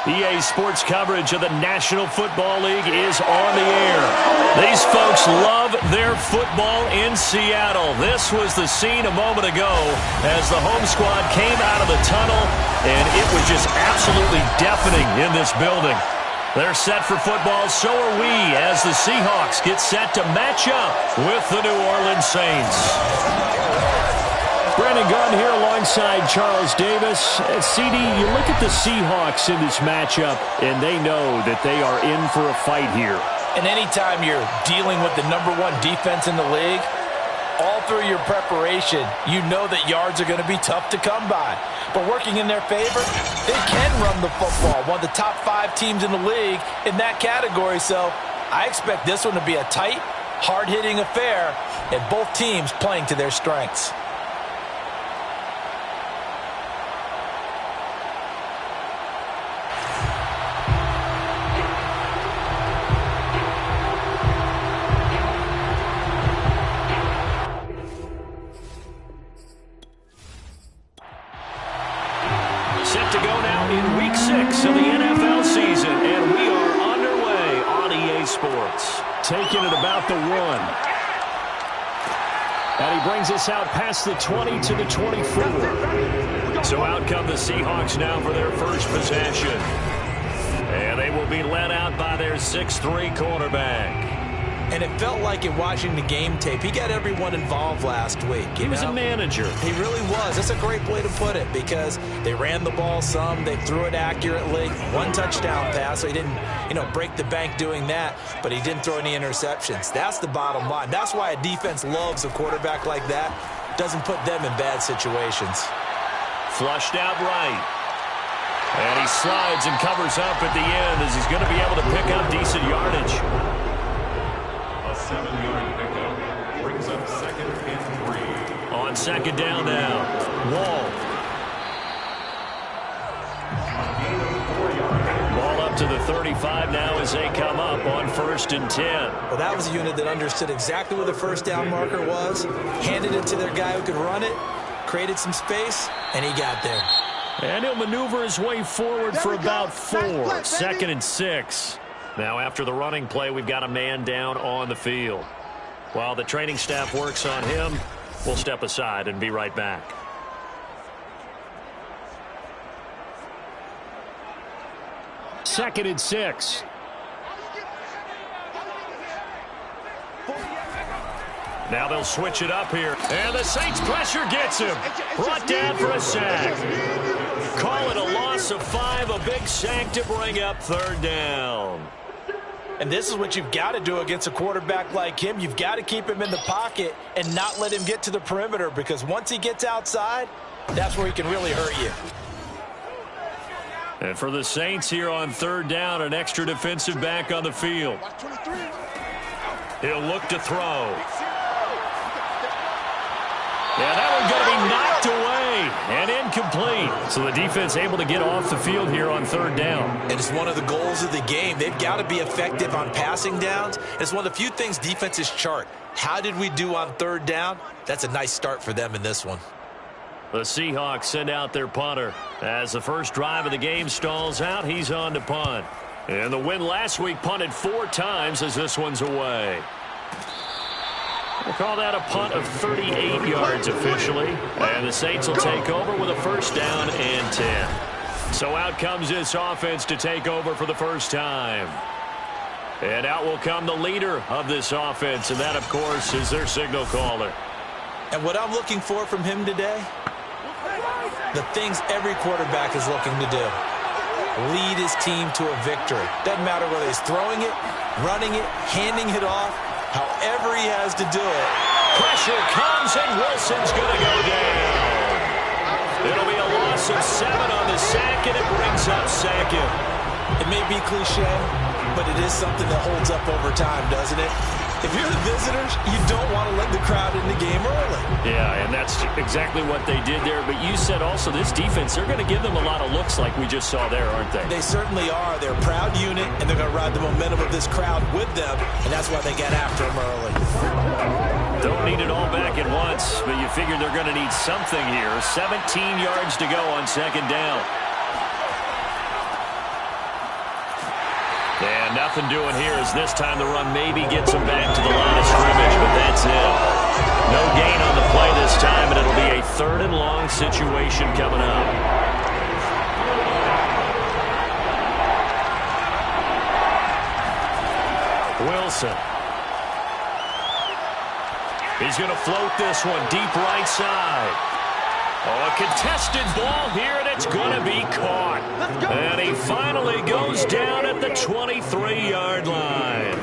EA Sports coverage of the National Football League is on the air. These folks love their football in Seattle. This was the scene a moment ago as the home squad came out of the tunnel, and it was just absolutely deafening in this building. They're set for football, so are we, as the Seahawks get set to match up with the New Orleans Saints. Brandon Gunn here alongside Charles Davis. CD, you look at the Seahawks in this matchup, and they know that they are in for a fight here. And anytime you're dealing with the #1 defense in the league, all through your preparation, you know that yards are going to be tough to come by. But working in their favor, they can run the football. One of the top 5 teams in the league in that category. So I expect this one to be a tight, hard-hitting affair, and both teams playing to their strengths. Set to go now in Week 6 of the NFL season, and we are underway on EA Sports. Taking it about the 1. And he brings us out past the 20 to the 24. So out come the Seahawks now for their first possession. And they will be led out by their 6'3" quarterback. And it felt like in watching the game tape, he got everyone involved last week. He was a manager. He really was. That's a great way to put it because they ran the ball some. They threw it accurately. 1 touchdown pass, so he didn't, break the bank doing that, but he didn't throw any interceptions. That's the bottom line. That's why a defense loves a quarterback like that. Doesn't put them in bad situations. Flushed out right. And he slides and covers up at the end as he's going to be able to pick up decent yardage. 7-yard pickup brings up 2nd and 3. On 2nd down now, Wall. Ball up to the 35 now as they come up on 1st and 10. Well, that was a unit that understood exactly where the first down marker was, handed it to their guy who could run it, created some space, and he got there. And he'll maneuver his way forward for about 4. 2nd and 6. Now after the running play, we've got a man down on the field. While the training staff works on him, we'll step aside and be right back. 2nd and 6. Now they'll switch it up here. And the Saints pressure gets him. Brought down for a sack. Call it a loss of 5, a big sack to bring up 3rd down. And this is what you've got to do against a quarterback like him. You've got to keep him in the pocket and not let him get to the perimeter because once he gets outside, that's where he can really hurt you. And for the Saints here on 3rd down, an extra defensive back on the field. He'll look to throw. Yeah, that one's going to be knocked away and incomplete. So the defense able to get off the field here on 3rd down. And it's one of the goals of the game. They've got to be effective on passing downs. It's one of the few things defenses chart. How did we do on 3rd down? That's a nice start for them in this one. The Seahawks send out their punter. As the first drive of the game stalls out, he's on to punt. And the win last week punted 4 times as this one's away. We'll call that a punt of 38 yards officially. And the Saints will take over with a 1st down and 10. So out comes this offense to take over for the first time. And out will come the leader of this offense, and that, of course, is their signal caller. And what I'm looking for from him today, the things every quarterback is looking to do. Lead his team to a victory. Doesn't matter whether he's throwing it, running it, handing it off. However he has to do it. Pressure comes, and Wilson's going to go down. It'll be a loss of 7 on the sack, and it brings up 2nd. It may be cliche, but it is something that holds up over time, doesn't it? If you're the visitors, you don't want to let the crowd in the game early. Yeah, and that's exactly what they did there. But you said also this defense, they're going to give them a lot of looks like we just saw there, aren't they? They certainly are. They're a proud unit, and they're going to ride the momentum of this crowd with them, and that's why they get after them early. Don't need it all back at once, but you figure they're going to need something here. 17 yards to go on 2nd down. And nothing doing here as this time the run maybe gets him back to the line of scrimmage, but that's it. No gain on the play this time, and it'll be a 3rd and long situation coming up. Wilson. He's going to float this one deep right side. Oh, a contested ball here, and it's going to be caught. And he finally goes down at the 23-yard line.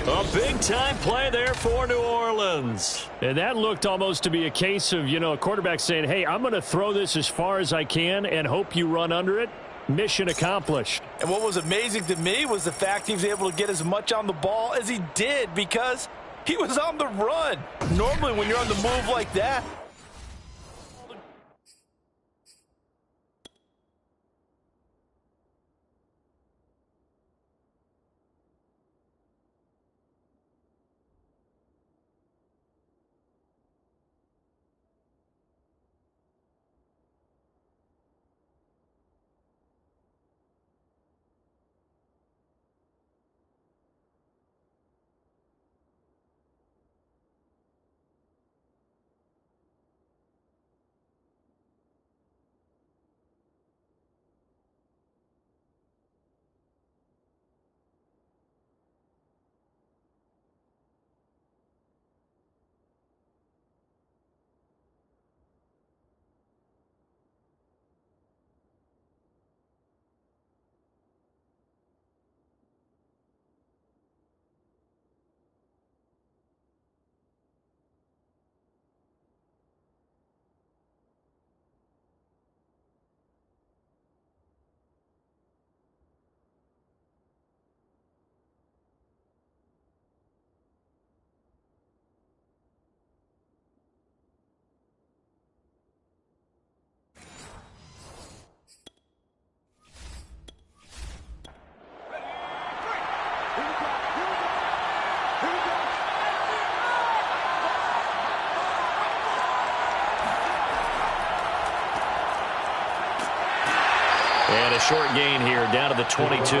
A big-time play there for New Orleans. And that looked almost to be a case of, a quarterback saying, hey, I'm going to throw this as far as I can and hope you run under it. Mission accomplished. And what was amazing to me was the fact he was able to get as much on the ball as he did because he was on the run. Normally when you're on the move like that, And a short gain here, down to the 22.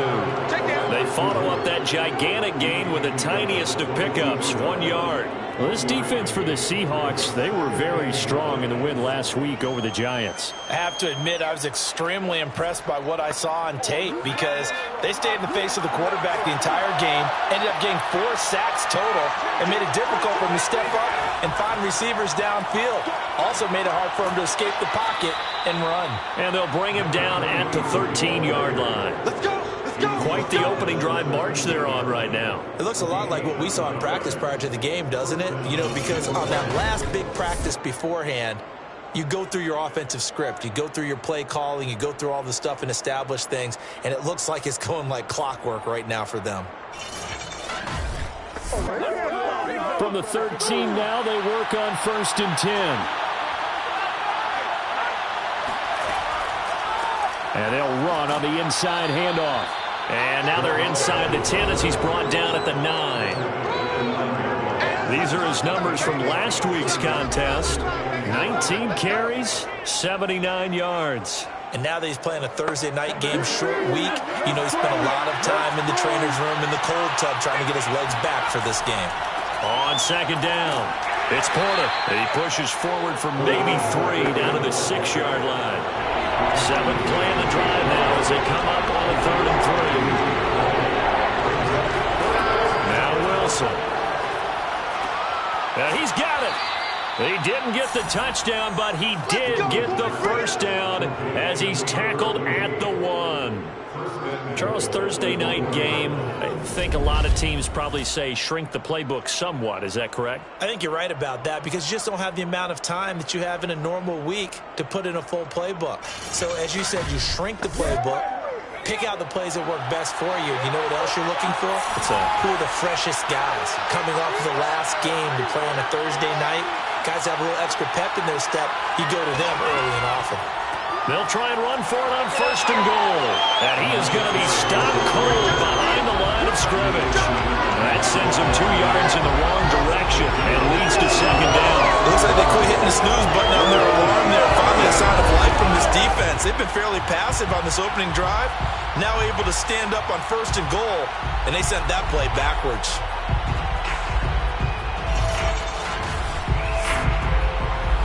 They follow up that gigantic gain with the tiniest of pickups, 1 yard. Well, this defense for the Seahawks, they were very strong in the win last week over the Giants. I have to admit I was extremely impressed by what I saw on tape because they stayed in the face of the quarterback the entire game, ended up getting 4 sacks total, and made it difficult for him to step up and find receivers downfield. Also made it hard for him to escape the pocket and run. And they'll bring him down at the 13-yard line. Let's go! Let's go! Quite the opening drive march they're on right now. It looks a lot like what we saw in practice prior to the game, doesn't it? Because on that last big practice beforehand, you go through your offensive script, you go through your play calling, you go through all the stuff and establish things, and it looks like it's going like clockwork right now for them. From the 13 now, they work on 1st and 10. And they'll run on the inside handoff. And now they're inside the 10 as he's brought down at the 9. These are his numbers from last week's contest. 19 carries, 79 yards. And now that he's playing a Thursday night game, short week, he spent a lot of time in the trainer's room in the cold tub trying to get his legs back for this game. On 2nd down, it's Porter. He pushes forward for maybe 3 down to the 6-yard line. 7th play in the drive now as they come up on a 3rd and 3. Now Wilson. He's got it. He didn't get the touchdown, but he did get the first down as he's tackled at the 1. Charles, Thursday night game, I think a lot of teams probably say shrink the playbook somewhat. Is that correct? I think you're right about that because you just don't have the amount of time that you have in a normal week to put in a full playbook. So as you said, you shrink the playbook, pick out the plays that work best for you. You know what else you're looking for? Who are the freshest guys coming off of the last game to play on a Thursday night? Guys have a little extra pep in their step. You go to them early and often. They'll try and run for it on 1st and goal. And he is going to be stopped cold behind the line of scrimmage. That sends him 2 yards in the wrong direction and leads to 2nd down. It looks like they quit hitting the snooze button on their alarm there. Finally a sign of life from this defense, they've been fairly passive on this opening drive. Now able to stand up on 1st and goal, and they sent that play backwards.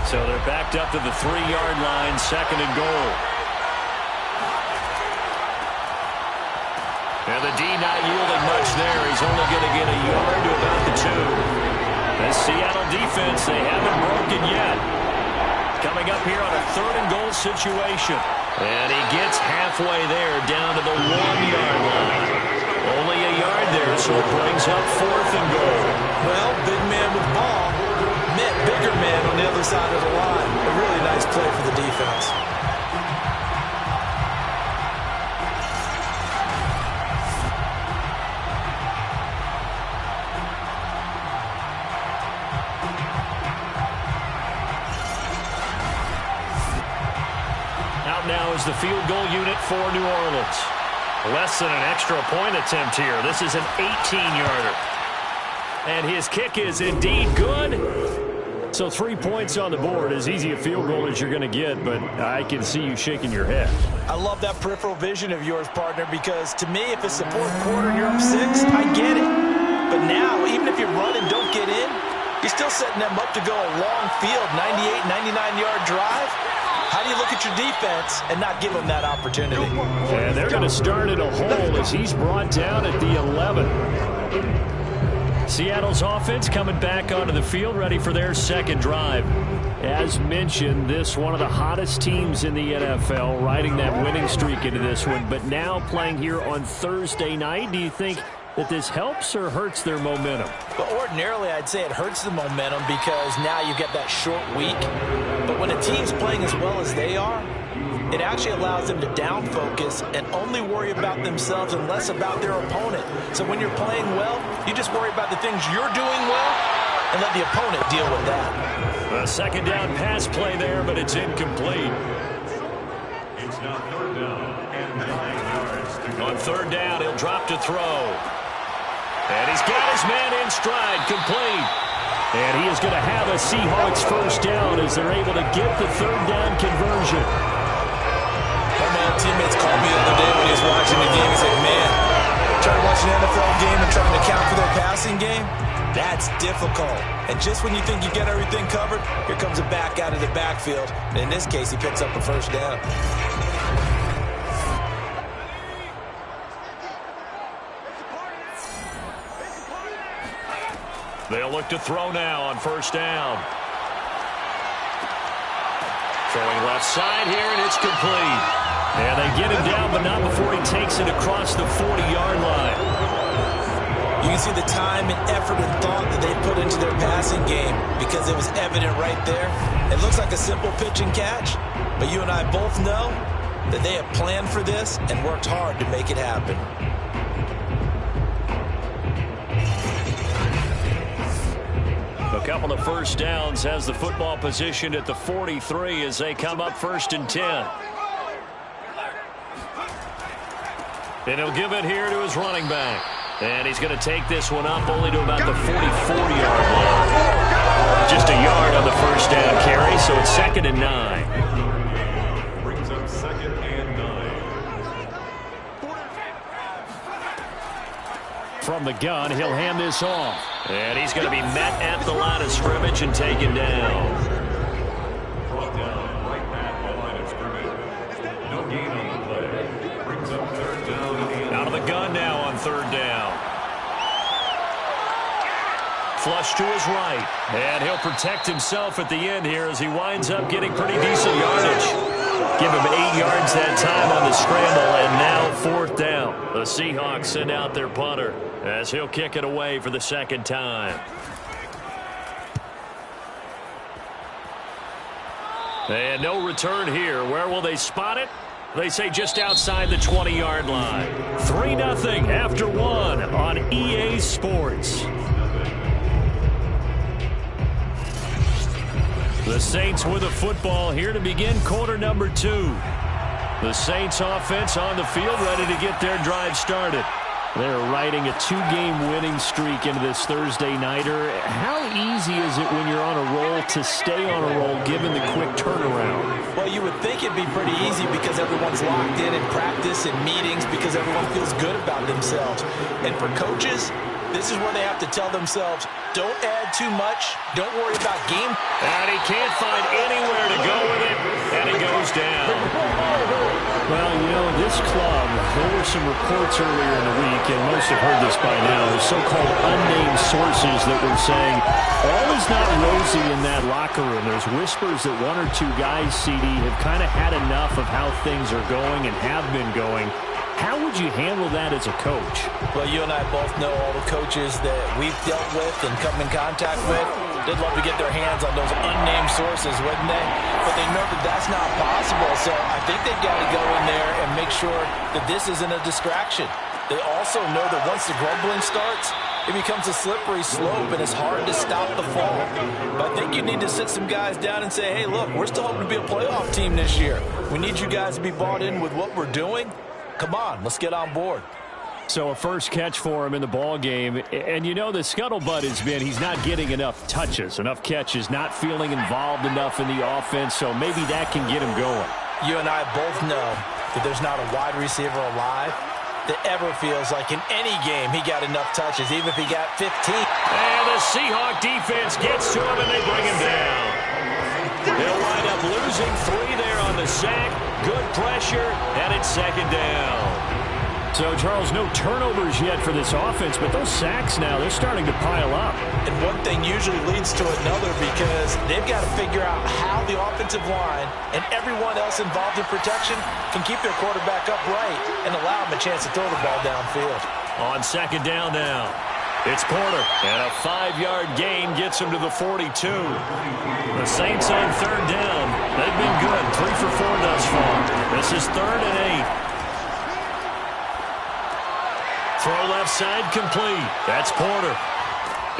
So they're backed up to the 3-yard line, 2nd and goal. And the D not yielding much there. He's only going to get a yard to about the 2. The Seattle defense, they haven't broken yet. Coming up here on a 3rd and goal situation. And he gets halfway there, down to the 1-yard line. Only a yard there, so it brings up 4th and goal. Well, big man with ball met bigger man on the other side of the line. A really nice play for the defense. Now is the field goal unit for New Orleans. Less than an extra point attempt here. This is an 18-yarder. And his kick is indeed good. So 3 points on the board, as easy a field goal as you're going to get, but I can see you shaking your head. I love that peripheral vision of yours, partner, because to me, if it's the 4th quarter and you're up 6, I get it. But now, even if you run and don't get in, you're still setting them up to go a long field, 98, 99-yard drive. How do you look at your defense and not give them that opportunity? And they're going to start at a hole as he's brought down at the 11. Seattle's offense coming back onto the field, ready for their 2nd drive. As mentioned, this one of the hottest teams in the NFL, riding that winning streak into this one, but now playing here on Thursday night. Do you think that this helps or hurts their momentum? But ordinarily, I'd say it hurts the momentum because now you get that short week. But when a team's playing as well as they are, it actually allows them to down focus and only worry about themselves and less about their opponent. So when you're playing well, you just worry about the things you're doing well and let the opponent deal with that. A 2nd down pass play there, but it's incomplete. It's now 3rd down and 9 yards. On 3rd down, he'll drop to throw. And he's got his man in stride, complete. And he is going to have a Seahawks 1st down as they're able to get the 3rd down conversion. One of my old teammates called me the other day when he was watching the game. He said, man, trying to watch an NFL game and trying to account for their passing game, that's difficult. And just when you think you get everything covered, here comes a back out of the backfield. And in this case, he picks up a 1st down. They'll look to throw now on 1st down. Throwing left side here, and it's complete. And they get him down, but not before he takes it across the 40-yard line. You can see the time and effort and thought that they put into their passing game because it was evident right there. It looks like a simple pitch and catch, but you and I both know that they have planned for this and worked hard to make it happen. A couple of 1st downs has the football positioned at the 43 as they come up 1st and 10. And he'll give it here to his running back. And he's going to take this one up only to about the 44-yard line. Just a yard on the 1st down carry, so it's 2nd and 9. Brings up 2nd and 9. From the gun, he'll hand this off. And he's going to be met at the line of scrimmage and taken down. Brought down right at the line of scrimmage. No gain on the play. Brings up 3rd down and Out of the gun now on 3rd down. Flush to his right. And he'll protect himself at the end here as he winds up getting pretty decent yardage. Give him 8 yards that time on the scramble, and now 4th down. The Seahawks send out their punter as he'll kick it away for the 2nd time. And no return here. Where will they spot it? They say just outside the 20-yard line. 3-0 after 1 on EA Sports. The Saints with a football here to begin quarter number 2. The Saints offense on the field ready to get their drive started. They're riding a 2-game winning streak into this Thursday nighter. How easy is it when you're on a roll to stay on a roll given the quick turnaround? Well, you would think it'd be pretty easy because everyone's locked in practice and meetings because everyone feels good about themselves. And for coaches, this is where they have to tell themselves, don't add too much, don't worry about game. And he can't find anywhere to go with it, and it goes down. Well, you know, this club, there were some reports earlier in the week, and most have heard this by now, the so-called unnamed sources that were saying all is not rosy in that locker room. There's whispers that 1 or 2 guys, CD, have kind of had enough of how things are going and have been going. How would you handle that as a coach? Well, you and I both know all the coaches that we've dealt with and come in contact with. They'd love to get their hands on those unnamed sources, wouldn't they? But they know that that's not possible. So I think they've got to go in there and make sure that this isn't a distraction. They also know that once the grumbling starts, it becomes a slippery slope, and it's hard to stop the fall. But I think you need to sit some guys down and say, hey, look, we're still hoping to be a playoff team this year. We need you guys to be bought in with what we're doing. Come on, let's get on board. So a first catch for him in the ball game. And you know the scuttlebutt has been he's not getting enough touches, enough catches, not feeling involved enough in the offense, so maybe that can get him going. You and I both know that there's not a wide receiver alive that ever feels like in any game he got enough touches, even if he got 15. And the Seahawks defense gets to him, and they bring him down. They'll wind up losing 3 there on the sack. Good pressure, and it's second down. So, Charles, no turnovers yet for this offense, but those sacks now, they're starting to pile up. And one thing usually leads to another because they've got to figure out how the offensive line and everyone else involved in protection can keep their quarterback upright and allow him a chance to throw the ball downfield. On second down now, it's Porter, and a 5-yard gain gets him to the 42. The Saints on third down. They've been good, 3 for 4 thus far. This is 3rd and 8. Throw left side complete. That's Porter.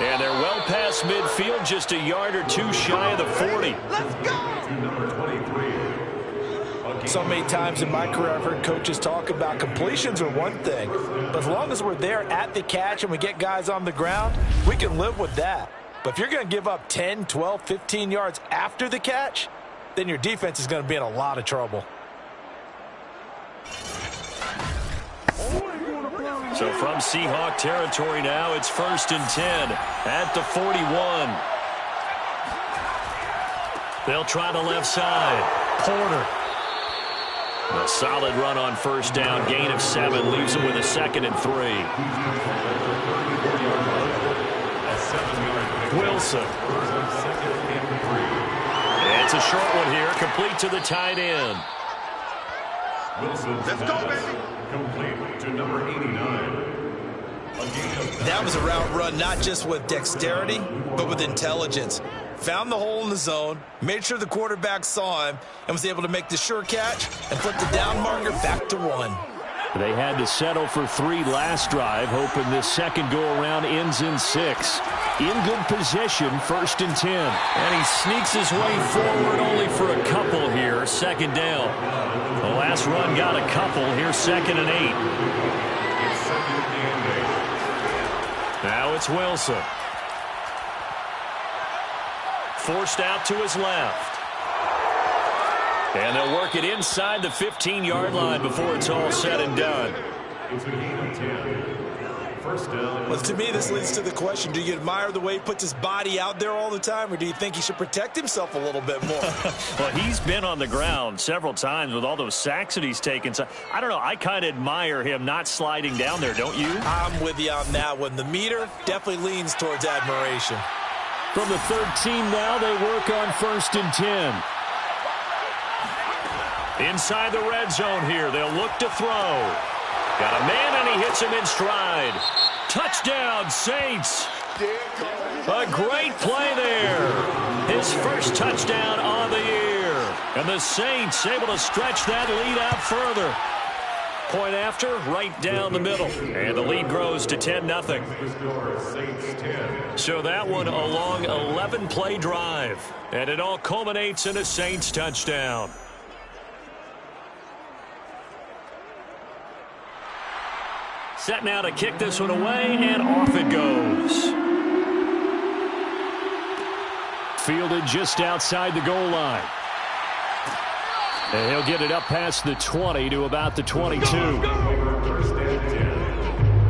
And they're well past midfield, just a yard or 2 shy of the 40. Let's go! Number 23. So many times in my career I've heard coaches talk about completions are one thing, but as long as we're there at the catch and we get guys on the ground, we can live with that. But if you're going to give up 10, 12, 15 yards after the catch, then your defense is going to be in a lot of trouble. So from Seahawk territory now, it's 1st and 10 at the 41. They'll try the left side. Porter. A solid run on first down. Gain of 7 leaves him with a 2nd and 3. Wilson. It's a short one here, complete to the tight end. Wilson. Let's go, baby. Complete to number 89. That was a route run not just with dexterity, but with intelligence. Found the hole in the zone, made sure the quarterback saw him, and was able to make the sure catch and flip the down marker back to 1. They had to settle for 3 last drive, hoping this second go-around ends in 6. In good position, 1st and 10. And he sneaks his way forward only for a couple here. 2nd down. The last run got a couple. Here's 2nd and 8. Now it's Wilson. Forced out to his left. And they'll work it inside the 15-yard line before it's all said and done. It's a gain of 10. First down. Well, to me, this leads to the question, do you admire the way he puts his body out there all the time, or do you think he should protect himself a little bit more? Well, he's been on the ground several times with all those sacks that he's taken. So I don't know. I kind of admire him not sliding down there, don't you? I'm with you on that one. The meter definitely leans towards admiration. From the 13 now, they work on 1st and 10. Inside the red zone here. They'll look to throw. Got a man, and he hits him in stride. Touchdown, Saints. A great play there. His first touchdown on the year. And the Saints able to stretch that lead out further. Point after, right down the middle. And the lead grows to 10-0. So that one a long 11-play drive. And it all culminates in a Saints touchdown. Set now to kick this one away, and off it goes. Fielded just outside the goal line. And he'll get it up past the 20 to about the 22. First and 10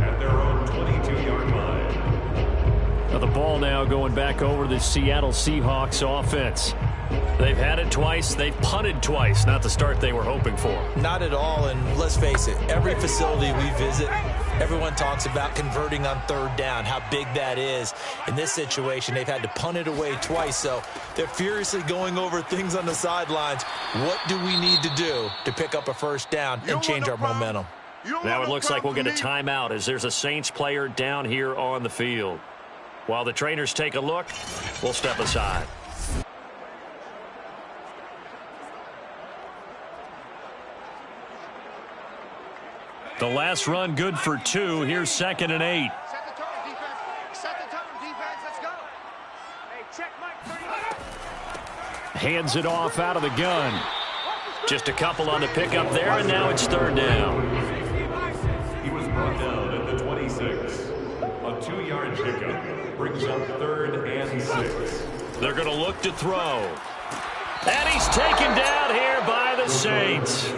at their own 22-yard line. Now the ball now going back over the Seattle Seahawks offense. They've had it twice. They've punted twice. Not the start they were hoping for. Not at all, and let's face it, every facility we visit, everyone talks about converting on third down, how big that is. In this situation, they've had to punt it away twice, so they're furiously going over things on the sidelines. What do we need to do to pick up a first down and change our momentum? Now it looks like we'll get a timeout as there's a Saints player down here on the field. While the trainers take a look, we'll step aside. The last run good for 2. Here's 2nd and 8. Set the tone, defense. Set the tone, defense. Let's go. Hey, check Mike 30. Hands it off out of the gun. Just a couple on the pickup there, and now it's 3rd down. He was brought down at the 26. A 2-yard pickup brings up 3rd and 6. They're going to look to throw. And he's taken down here by the Saints.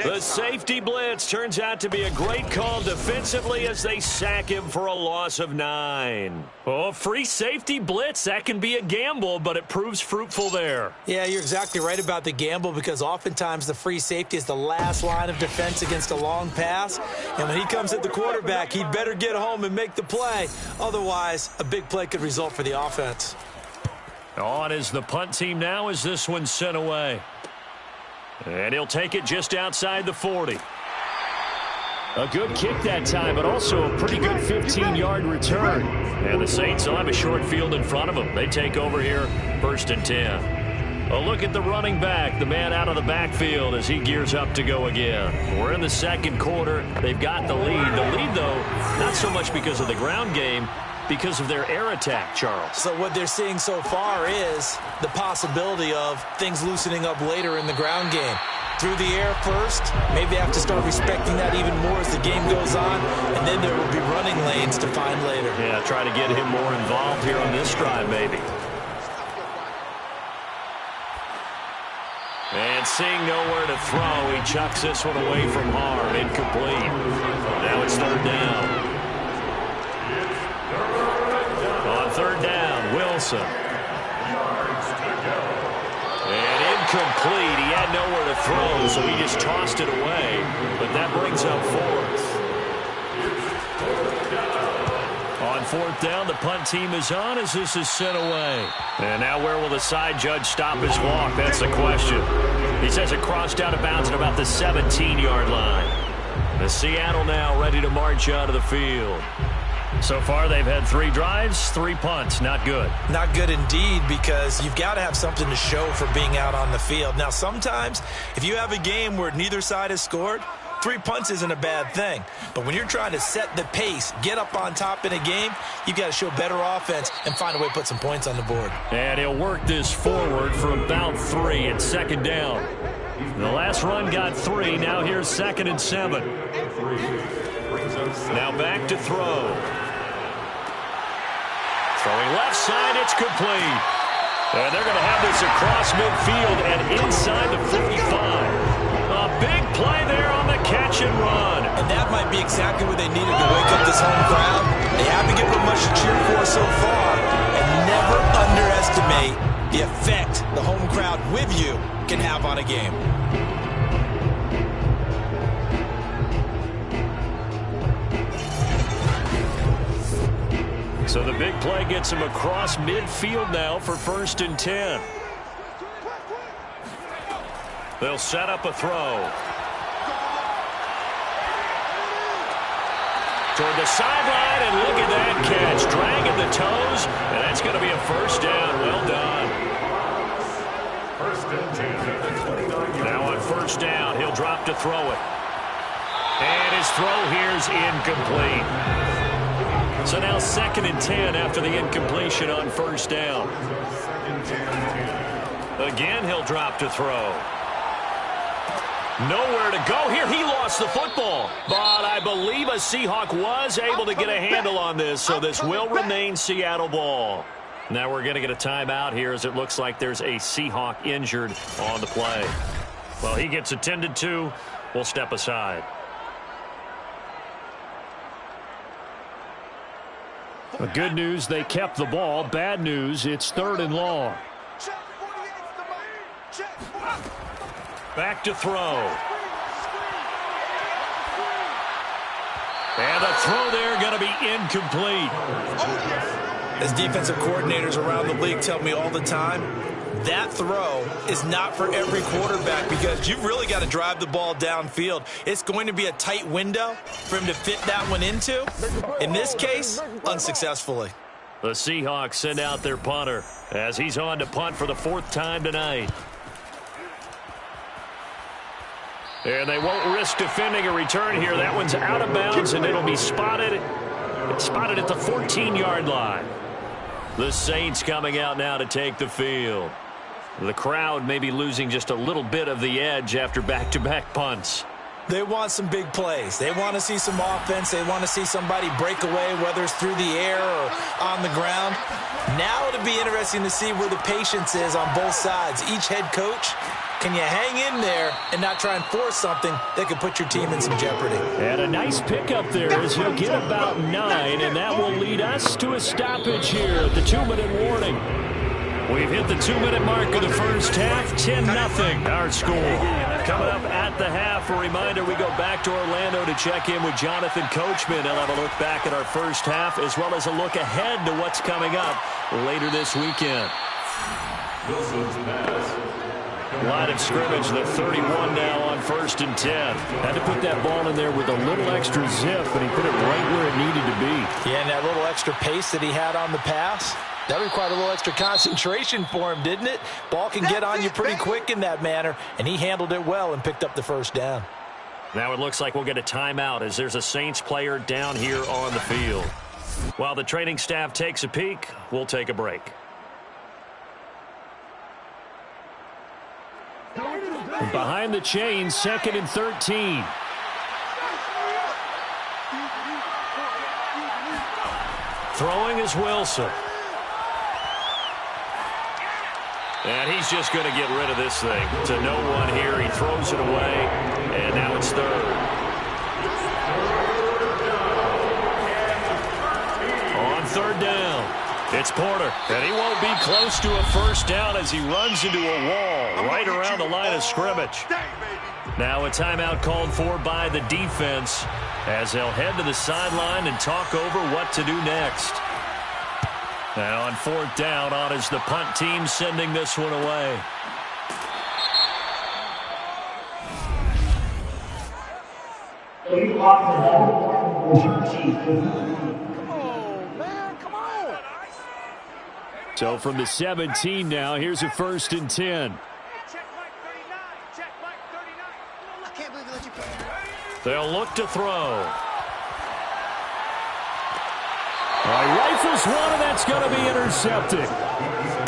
The safety blitz turns out to be a great call defensively as they sack him for a loss of 9. Oh, free safety blitz, that can be a gamble, but it proves fruitful there. Yeah, you're exactly right about the gamble because oftentimes the free safety is the last line of defense against a long pass. And when he comes at the quarterback, he'd better get home and make the play. Otherwise, a big play could result for the offense. On is the punt team now as this one's sent away. And he'll take it just outside the 40. A good kick that time, but also a pretty good 15-yard return. And the Saints will have a short field in front of them. They take over here, 1st and 10. A look at the running back, the man out of the backfield as he gears up to go again. We're in the 2nd quarter. They've got the lead. The lead, though, not so much because of the ground game, because of their air attack, Charles. So what they're seeing so far is the possibility of things loosening up later in the ground game. Through the air first, maybe they have to start respecting that even more as the game goes on, and then there will be running lanes to find later. Yeah, try to get him more involved here on this drive, maybe. And seeing nowhere to throw, he chucks this one away from harm. Incomplete. Now it's 3rd down. On 3rd down, Wilson. And incomplete. He had nowhere to throw, so he just tossed it away. But that brings up 4th. On 4th down, the punt team is on as this is sent away. And now where will the side judge stop his walk? That's the question. He says it crossed out of bounds at about the 17-yard line. The Seattle now ready to march out of the field. So far, they've had 3 drives, 3 punts. Not good. Not good indeed, because you've got to have something to show for being out on the field. Now, sometimes, if you have a game where neither side has scored, 3 punts isn't a bad thing. But when you're trying to set the pace, get up on top in a game, you've got to show better offense and find a way to put some points on the board. And he'll work this forward for about 3 at 2nd down. The last run got 3. Now here's 2nd and 7. Now back to throw. Throwing left side, it's complete. And they're going to have this across midfield and inside the 45. A big play there on the catch and run. And that might be exactly what they needed to wake up this home crowd. They haven't given much to cheer for so far. And never underestimate the effect the home crowd with you can have on a game. So the big play gets him across midfield now for 1st and 10. They'll set up a throw. Toward the sideline, and look at that catch. Dragging the toes, and that's going to be a 1st down. Well done. 1st and 10 at the 29-yard. Now on 1st down, he'll drop to throw it. And his throw here's incomplete. So now 2nd and 10 after the incompletion on 1st down. Again, he'll drop to throw. Nowhere to go here. He lost the football. But I believe a Seahawk was able to get a handle on this, so this will remain Seattle ball. Now we're going to get a timeout here as it looks like there's a Seahawk injured on the play. Well, he gets attended to. We'll step aside. Good news, they kept the ball. Bad news, it's 3rd and long. Back to throw. And the throw there going to be incomplete. As defensive coordinators around the league tell me all the time, that throw is not for every quarterback because you've really got to drive the ball downfield. It's going to be a tight window for him to fit that one into. In this case, unsuccessfully. The Seahawks send out their punter as he's on to punt for the 4th time tonight. And they won't risk defending a return here. That one's out of bounds, and it'll be spotted. It's spotted at the 14-yard line. The Saints coming out now to take the field. The crowd may be losing just a little bit of the edge after back-to-back punts. They want some big plays. They want to see some offense. They want to see somebody break away, whether it's through the air or on the ground. Now it'll be interesting to see where the patience is on both sides. Each head coach, can you hang in there and not try and force something that could put your team in some jeopardy? And a nice pickup there as he'll get about 9, and that will lead us to a stoppage here at the 2-minute warning. We've hit the 2-minute mark of the first half, 10-0 our score. Coming up at the half, a reminder, we go back to Orlando to check in with Jonathan Coachman. He'll have a look back at our first half as well as a look ahead to what's coming up later this weekend. Wilson's pass. Line of scrimmage, the 31 now on 1st and 10. Had to put that ball in there with a little extra zip, and he put it right where it needed to be. Yeah, and that little extra pace that he had on the pass, that required a little extra concentration for him, didn't it? Ball can get on you pretty quick in that manner, and he handled it well and picked up the first down. Now it looks like we'll get a timeout as there's a Saints player down here on the field. While the training staff takes a peek, we'll take a break. Behind the chain, 2nd and 13. Throwing is Wilson. And he's just going to get rid of this thing. To no one here. He throws it away. And now it's 3rd. On 3rd down. It's Porter. And he won't be close to a first down as he runs into a wall right around the line of scrimmage. Now a timeout called for by the defense as they'll head to the sideline and talk over what to do next. Now on 4th down, on is the punt team sending this one away. So from the 17 now, here's a 1st and 10. They'll look to throw. Rifles one, and that's going to be intercepted.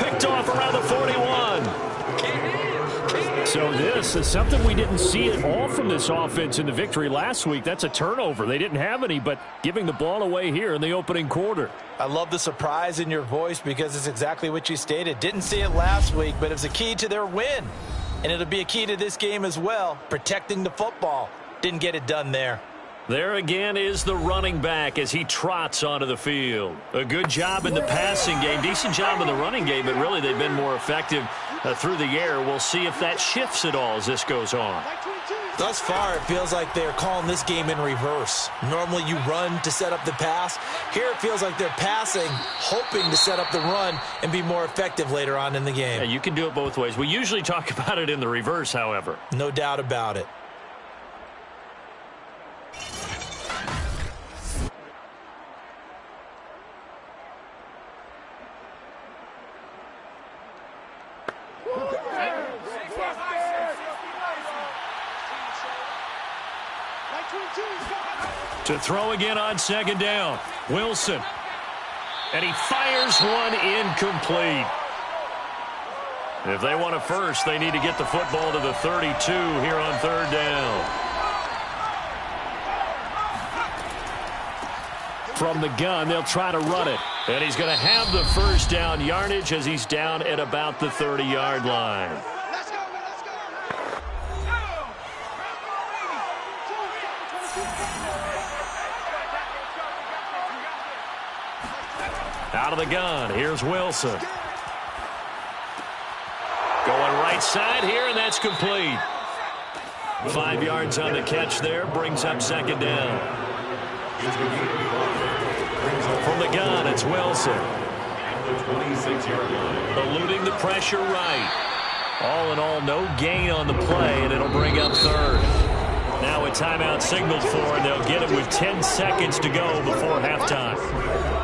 Picked off around the 41. So this is something we didn't see at all from this offense in the victory last week. That's a turnover. They didn't have any, but giving the ball away here in the opening quarter. I love the surprise in your voice because it's exactly what you stated. Didn't see it last week, but it was a key to their win. And it'll be a key to this game as well, protecting the football. Didn't get it done there. There again is the running back as he trots onto the field. A good job in the passing game. Decent job in the running game, but really they've been more effective through the air. We'll see if that shifts at all as this goes on. Thus far, it feels like they're calling this game in reverse. Normally you run to set up the pass. Here it feels like they're passing, hoping to set up the run and be more effective later on in the game. Yeah, you can do it both ways. We usually talk about it in the reverse, however. No doubt about it. To throw again on 2nd down. Wilson. And he fires one incomplete. If they want a first, they need to get the football to the 32 here on 3rd down. From the gun, they'll try to run it. And he's going to have the first down yardage as he's down at about the 30-yard line. Let's go, let's go. Out of the gun, here's Wilson. Going right side here, and that's complete. 5 yards on the catch there, brings up 2nd down. From the gun, it's Wilson. Eluding the pressure right. All in all, no gain on the play, and it'll bring up 3rd. Now a timeout signaled for, and they'll get it with 10 seconds to go before halftime.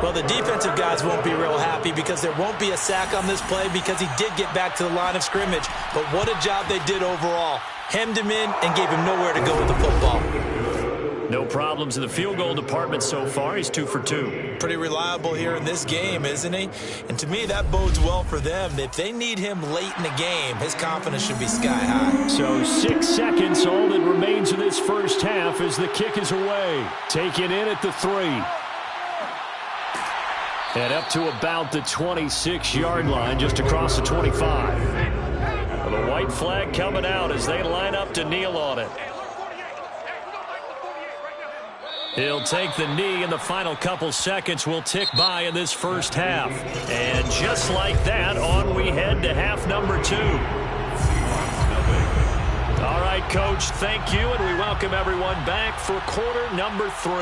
Well, the defensive guys won't be real happy because there won't be a sack on this play because he did get back to the line of scrimmage. But what a job they did overall. Hemmed him in and gave him nowhere to go with the football. No problems in the field goal department so far. He's 2 for 2. Pretty reliable here in this game, isn't he? And to me, that bodes well for them. If they need him late in the game, his confidence should be sky high. So 6 seconds, all that remains of this first half as the kick is away. Taken in at the 3. And up to about the 26-yard line, just across the 25. The white flag coming out as they line up to kneel on it. He'll take the knee, and the final couple seconds will tick by in this first half. And just like that, on we head to half number 2. All right, Coach, thank you, and we welcome everyone back for quarter number 3.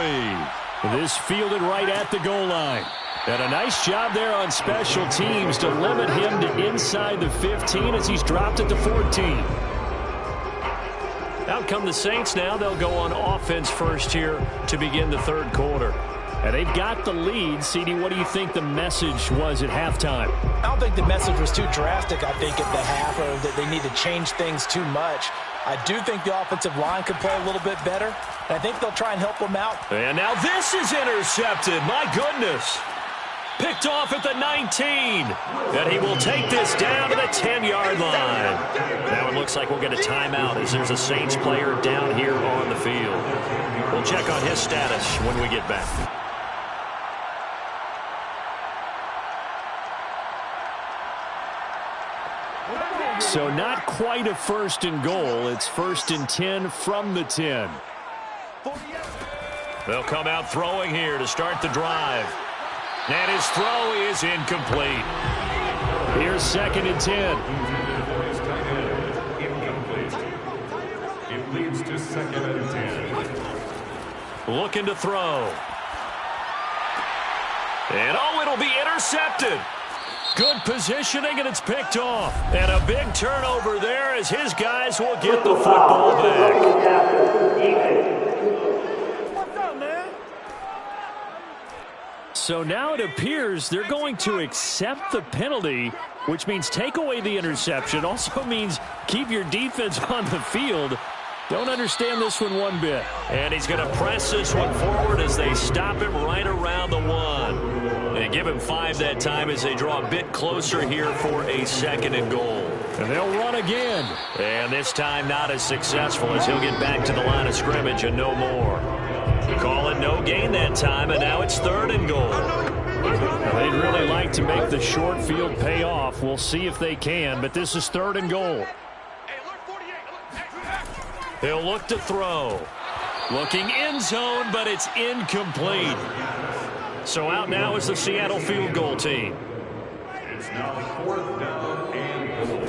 This fielded right at the goal line. And a nice job there on special teams to limit him to inside the 15 as he's dropped it to 14. Out come the Saints now. They'll go on offense first here to begin the 3rd quarter. And they've got the lead. CD, what do you think the message was at halftime? I don't think the message was too drastic, I think, at the half, or that they need to change things too much. I do think the offensive line could play a little bit better, and I think they'll try and help them out. And now this is intercepted. My goodness. Picked off at the 19. And he will take this down to the 10-yard line. Now it looks like we'll get a timeout as there's a Saints player down here on the field. We'll check on his status when we get back. So not quite a 1st and goal. It's 1st and 10 from the 10. They'll come out throwing here to start the drive. And his throw is incomplete. Here's 2nd and 10. Incomplete. It leads to 2nd and 10. Looking to throw. And it'll be intercepted. Good positioning, and it's picked off. And a big turnover there as his guys will get the football back. So now it appears they're going to accept the penalty, which means take away the interception. Also means keep your defense on the field. Don't understand this one bit. And he's going to press this one forward as they stop him right around the 1. And give him 5 that time as they draw a bit closer here for a 2nd and goal. And they'll run again. And this time not as successful as he'll get back to the line of scrimmage and no more. Call it no gain that time, and now it's 3rd and goal. Now, they'd really like to make the short field pay off. We'll see if they can, but this is 3rd and goal. He'll look to throw. Looking end zone, but it's incomplete. So out now is the Seattle field goal team. It's now 4th down and goal.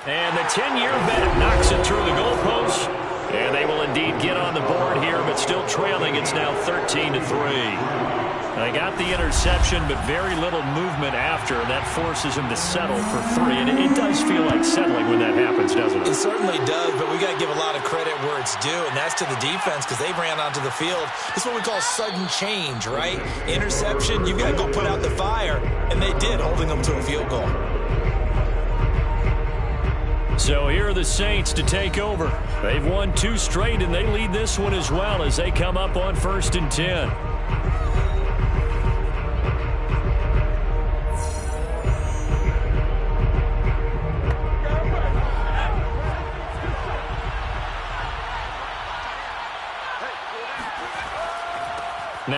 And the 10-year vet knocks it through the goalpost. And they will indeed get on the board here, but still trailing. It's now 13-3. They got the interception, but very little movement after, and that forces him to settle for 3. And it does feel like settling when that happens, doesn't it? It certainly does, but we got to give a lot of credit where it's due, and that's to the defense because they ran onto the field. This is what we call sudden change, right? Interception, you've got to go put out the fire, and they did, holding them to a field goal. So here are the Saints to take over. They've won 2 straight, and they lead this one as well as they come up on 1st and 10.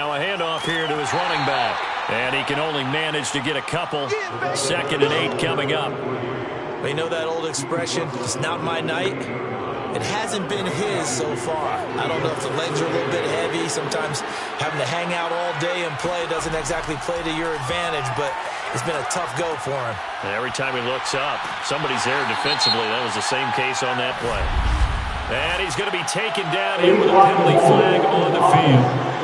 Now a handoff here to his running back. And he can only manage to get a couple. 2nd and 8 coming up. Well, you know that old expression, it's not my night? It hasn't been his so far. I don't know if the legs are a little bit heavy. Sometimes having to hang out all day and play doesn't exactly play to your advantage, but it's been a tough go for him. And every time he looks up, somebody's there defensively. That was the same case on that play. And he's going to be taken down here with a penalty flag on the field.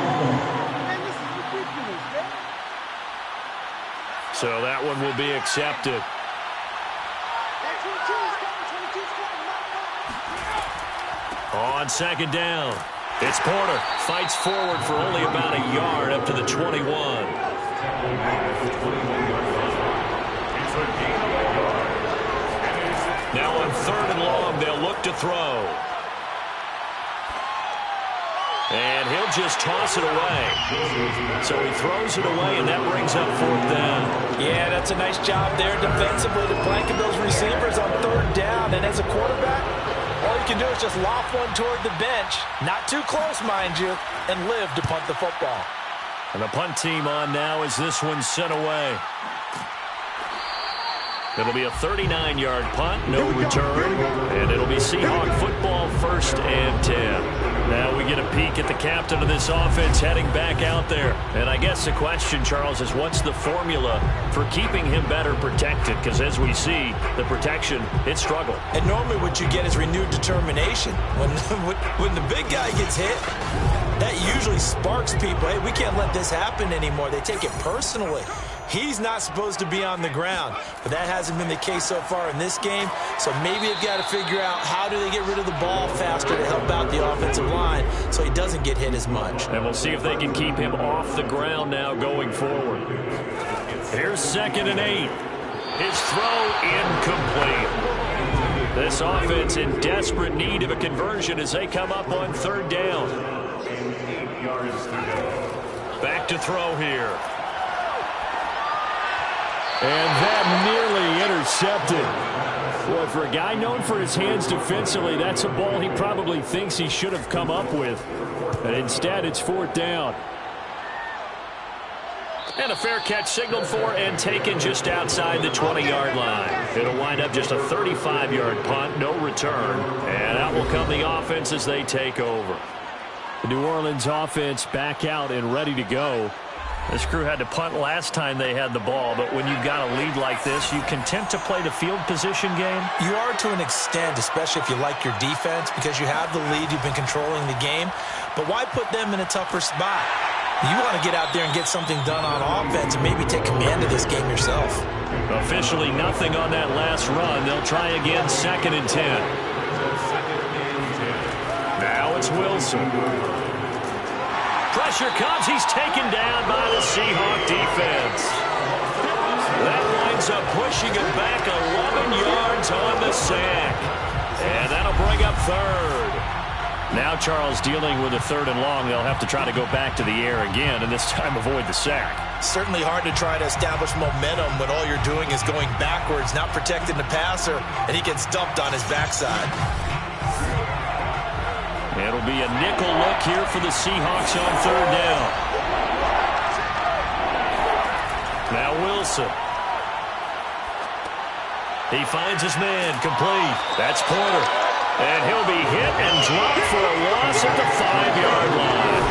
So that one will be accepted. On 2nd down, it's Porter. Fights forward for only about a yard up to the 21. Now on 3rd and long, they'll look to throw. And he'll just toss it away. So he throws it away, and that brings up 4th down. Yeah, that's a nice job there defensively to blanket those receivers on 3rd down. And as a quarterback, all you can do is just loft one toward the bench. Not too close, mind you, and live to punt the football. And the punt team on now as this one's sent away. It'll be a 39-yard punt, no return, and it'll be Seahawk football 1st and 10. Now we get a peek at the captain of this offense heading back out there. And I guess the question, Charles, is what's the formula for keeping him better protected? Because as we see, the protection, it struggled. And normally what you get is renewed determination. When the big guy gets hit, that usually sparks people. Hey, we can't let this happen anymore. They take it personally. He's not supposed to be on the ground, but that hasn't been the case so far in this game. So maybe they've got to figure out how do they get rid of the ball faster to help out the offensive line so he doesn't get hit as much. And we'll see if they can keep him off the ground now going forward. Here's 2nd and 8. His throw incomplete. This offense in desperate need of a conversion as they come up on 3rd down. Back to throw here. And that nearly intercepted. Boy, for a guy known for his hands defensively, that's a ball he probably thinks he should have come up with. But instead, it's 4th down. And a fair catch signaled for and taken just outside the 20-yard line. It'll wind up just a 35-yard punt, no return. And out will come the offense as they take over. The New Orleans offense back out and ready to go. This crew had to punt last time they had the ball, but when you've got a lead like this, you content to play the field position game? You are to an extent, especially if you like your defense, because you have the lead, you've been controlling the game. But why put them in a tougher spot? You want to get out there and get something done on offense and maybe take command of this game yourself. Officially nothing on that last run. They'll try again 2nd and 10. Now it's Wilson. Pressure comes. He's taken down by the Seahawk defense. That winds up pushing it back 11 yards on the sack. And that'll bring up 3rd. Now Charles dealing with a 3rd and long. They'll have to try to go back to the air again and this time avoid the sack. Certainly hard to try to establish momentum when all you're doing is going backwards, not protecting the passer, and he gets dumped on his backside. It'll be a nickel look here for the Seahawks on 3rd down. Now Wilson. He finds his man, complete. That's Porter. And he'll be hit and dropped for a loss at the 5-yard line.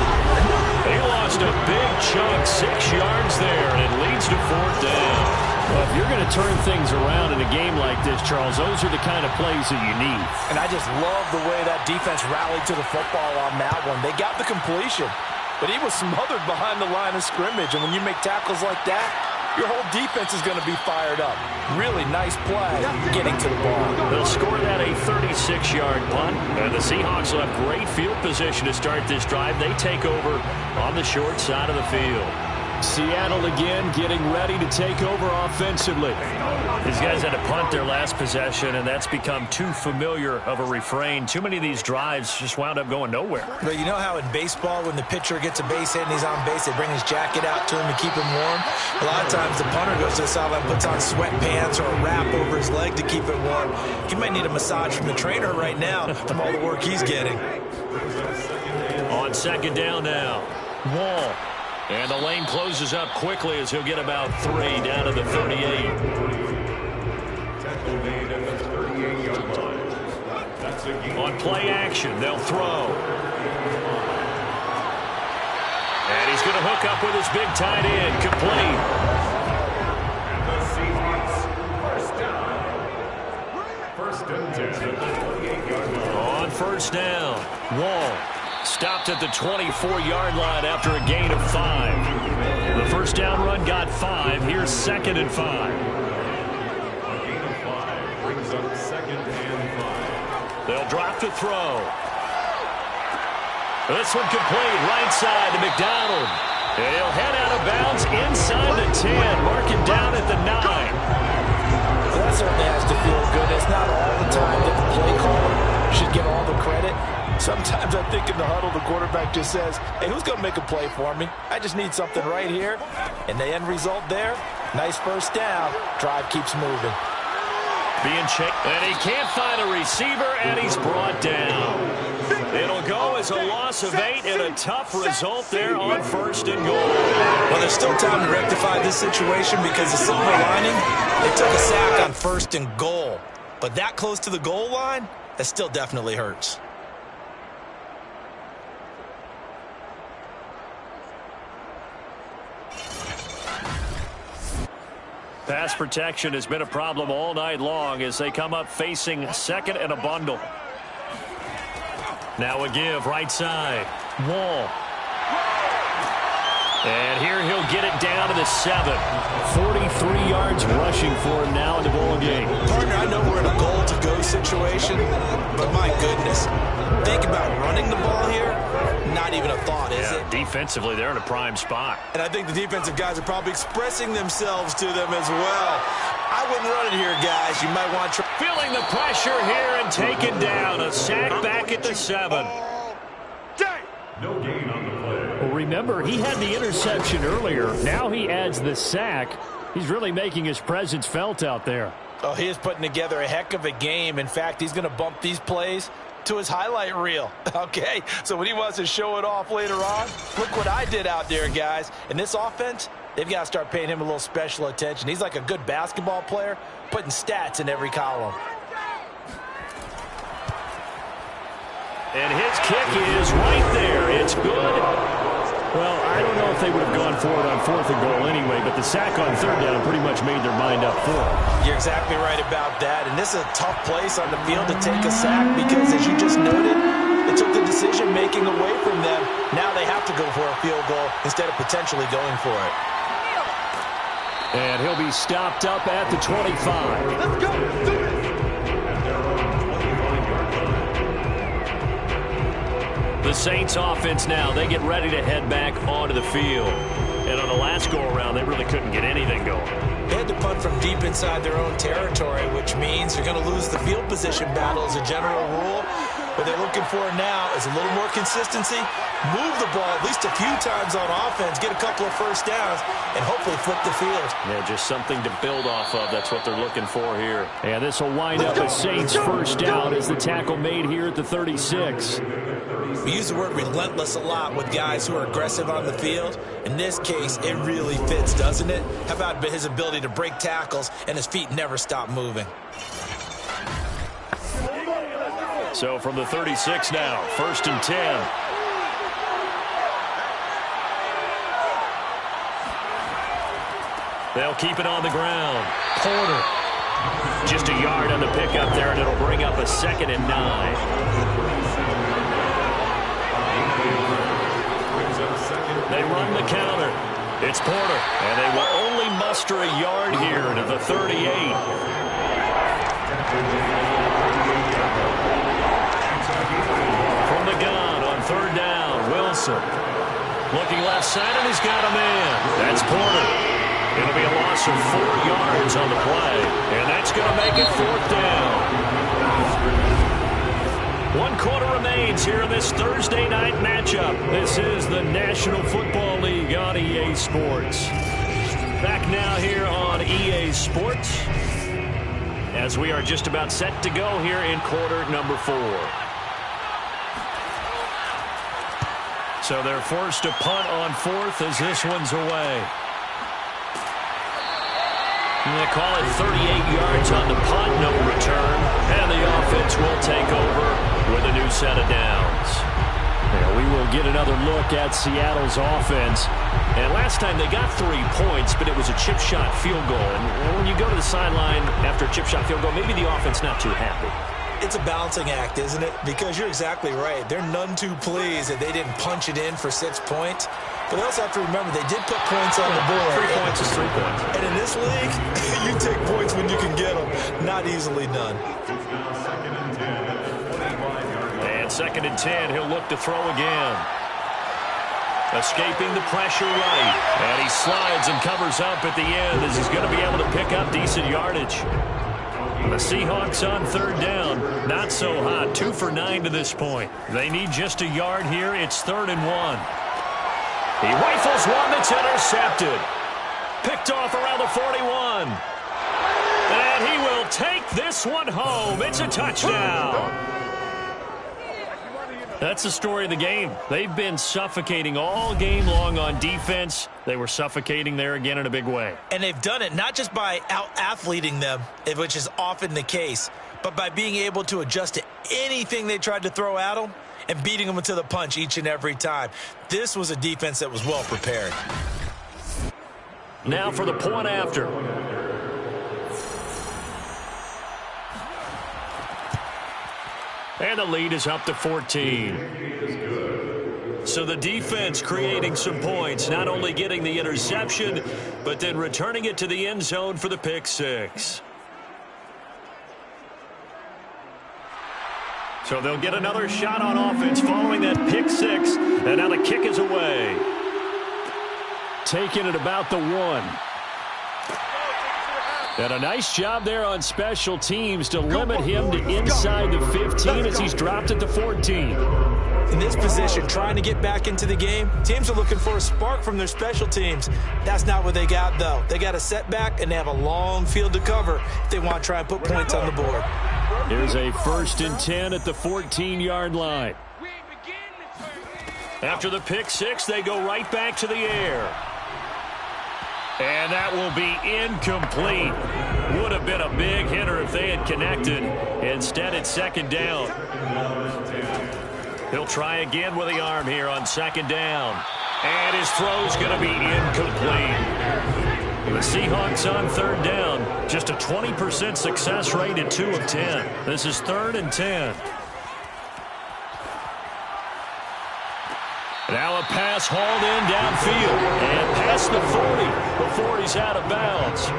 He lost a big chunk, 6 yards there, and it leads to 4th down. Well, if you're going to turn things around in a game like this, Charles, those are the kind of plays that you need. And I just love the way that defense rallied to the football on that one. They got the completion, but he was smothered behind the line of scrimmage. And when you make tackles like that, your whole defense is going to be fired up. Really nice play getting to the ball. They'll score that a 36-yard punt. And the Seahawks will have great field position to start this drive. They take over on the short side of the field. Seattle again getting ready to take over offensively. These guys had to punt their last possession, and that's become too familiar of a refrain. Too many of these drives just wound up going nowhere. But you know how in baseball, when the pitcher gets a base hit and he's on base, they bring his jacket out to him to keep him warm? A lot of times the punter goes to the sideline, puts on sweatpants or a wrap over his leg to keep it warm. He might need a massage from the trainer right now from all the work he's getting. On 2nd down now, Wall. And the lane closes up quickly as he'll get about 3 down to the 38. Tackle made at the 38-yard line. That's a gain. On play action, they'll throw. And he's going to hook up with his big tight end, complete. And the Seahawks, first down. First and 10 at the 28-yard line. On first down, Wall stopped at the 24-yard line after a gain of 5. The first down run got 5. Here's 2nd and 5. A gain of 5 brings up 2nd and 5. They'll drop to throw. This one complete, right side to McDonald. And he'll head out of bounds inside the 10. Mark it down at the 9. Well, that certainly has to feel good. It's not all the time that the play caller should get all the credit. Sometimes I think in the huddle, the quarterback just says, hey, who's going to make a play for me? I just need something right here. And the end result there, nice first down. Drive keeps moving. Being checked, and he can't find a receiver, and he's brought down. It'll go as a loss of 8 and a tough result there on first and goal. Well, there's still time to rectify this situation because the silver lining, they took a sack on first and goal. But that close to the goal line, that still definitely hurts. Pass protection has been a problem all night long as they come up facing second and a bundle. Now a give, right side. Wall. And here he'll get it down to the 7. 43 yards rushing for him now in the ball game. Partner, I know we're in a goal-to-go situation, but my goodness, think about running the ball here. Not even a thought, is it? Defensively, they're in a prime spot. And I think the defensive guys are probably expressing themselves to them as well. I wouldn't run it here, guys. You might want to... Feeling the pressure here and taken down. A sack back at the 7. No gain on the play. Well, remember, he had the interception earlier. Now he adds the sack. He's really making his presence felt out there. Oh, he is putting together a heck of a game. In fact, he's going to bump these plays to his highlight reel. Okay, so when he wants to show it off later on, look what I did out there, guys. In this offense, they've got to start paying him a little special attention. He's like a good basketball player, putting stats in every column. And his kick is right there. It's good. Well, I don't know if they would have gone for it on 4th and goal anyway, but the sack on 3rd down pretty much made their mind up for it. You're exactly right about that. And this is a tough place on the field to take a sack because, as you just noted, it took the decision-making away from them. Now they have to go for a field goal instead of potentially going for it. And he'll be stopped up at the 25. Let's go. Do it. The Saints offense now, they get ready to head back onto the field. And on the last go-around, they really couldn't get anything going. They had to punt from deep inside their own territory, which means you're going to lose the field position battle as a general rule. What they're looking for now is a little more consistency, move the ball at least a few times on offense, get a couple of first downs, and hopefully flip the field. Yeah, just something to build off of. That's what they're looking for here. And this will wind up a Saints first down as the tackle made here at the 36. We use the word relentless a lot with guys who are aggressive on the field. In this case, it really fits, doesn't it? How about his ability to break tackles and his feet never stop moving? So from the 36 now, 1st and 10. They'll keep it on the ground. Porter. Just a yard on the pickup there, and it'll bring up a 2nd and 9. They run the counter. It's Porter, and they will only muster a yard here to the 38. From the gun on 3rd down, Wilson. Looking left side, and he's got a man. That's Porter. It'll be a loss of 4 yards on the play, and that's going to make it 4th down. 1 quarter remains here in this Thursday night matchup. This is the National Football League on EA Sports. Back now here on EA Sports as we are just about set to go here in quarter number 4. So they're forced to punt on fourth as this one's away. And they call it 38 yards on the punt, no return. And the offense will take over with a new set of downs. And we will get another look at Seattle's offense. And last time they got 3 points, but it was a chip shot field goal. And when you go to the sideline after a chip shot field goal, maybe the offense not too happy. It's a balancing act, isn't it? Because you're exactly right. They're none too pleased that they didn't punch it in for 6 points. But they also have to remember they did put points on the board. 3 points is 3 points. And in this league, you take points when you can get them. Not easily done. And 2nd and 10, he'll look to throw again. Escaping the pressure right. And he slides and covers up at the end as he's going to be able to pick up decent yardage. The Seahawks on 3rd down. Not so hot. 2 for 9 to this point. They need just a yard here. It's 3rd and 1. He rifles one that's intercepted. Picked off around the 41. And he will take this one home. It's a touchdown. That's the story of the game. They've been suffocating all game long on defense. They were suffocating there again in a big way. And they've done it not just by out-athleting them, which is often the case, but by being able to adjust to anything they tried to throw at them and beating them to the punch each and every time. This was a defense that was well prepared. Now for the point after. And the lead is up to 14. So the defense creating some points, not only getting the interception, but then returning it to the end zone for the pick six. So they'll get another shot on offense following that pick six. And now the kick is away. Taking it about the 1. And a nice job there on special teams to limit him to inside the 15 as he's dropped at the 14. In this position, trying to get back into the game, teams are looking for a spark from their special teams. That's not what they got, though. They got a setback, and they have a long field to cover if they want to try and put points on the board. Here's a 1st and 10 at the 14-yard line. After the pick six, they go right back to the air. And that will be incomplete. Would have been a big hitter if they had connected. Instead, it's 2nd down. He'll try again with the arm here on 2nd down. And his throw's going to be incomplete. The Seahawks on 3rd down. Just a 20% success rate at 2 of 10. This is 3rd and 10. Now a pass hauled in downfield and past the 40 before he's out of bounds.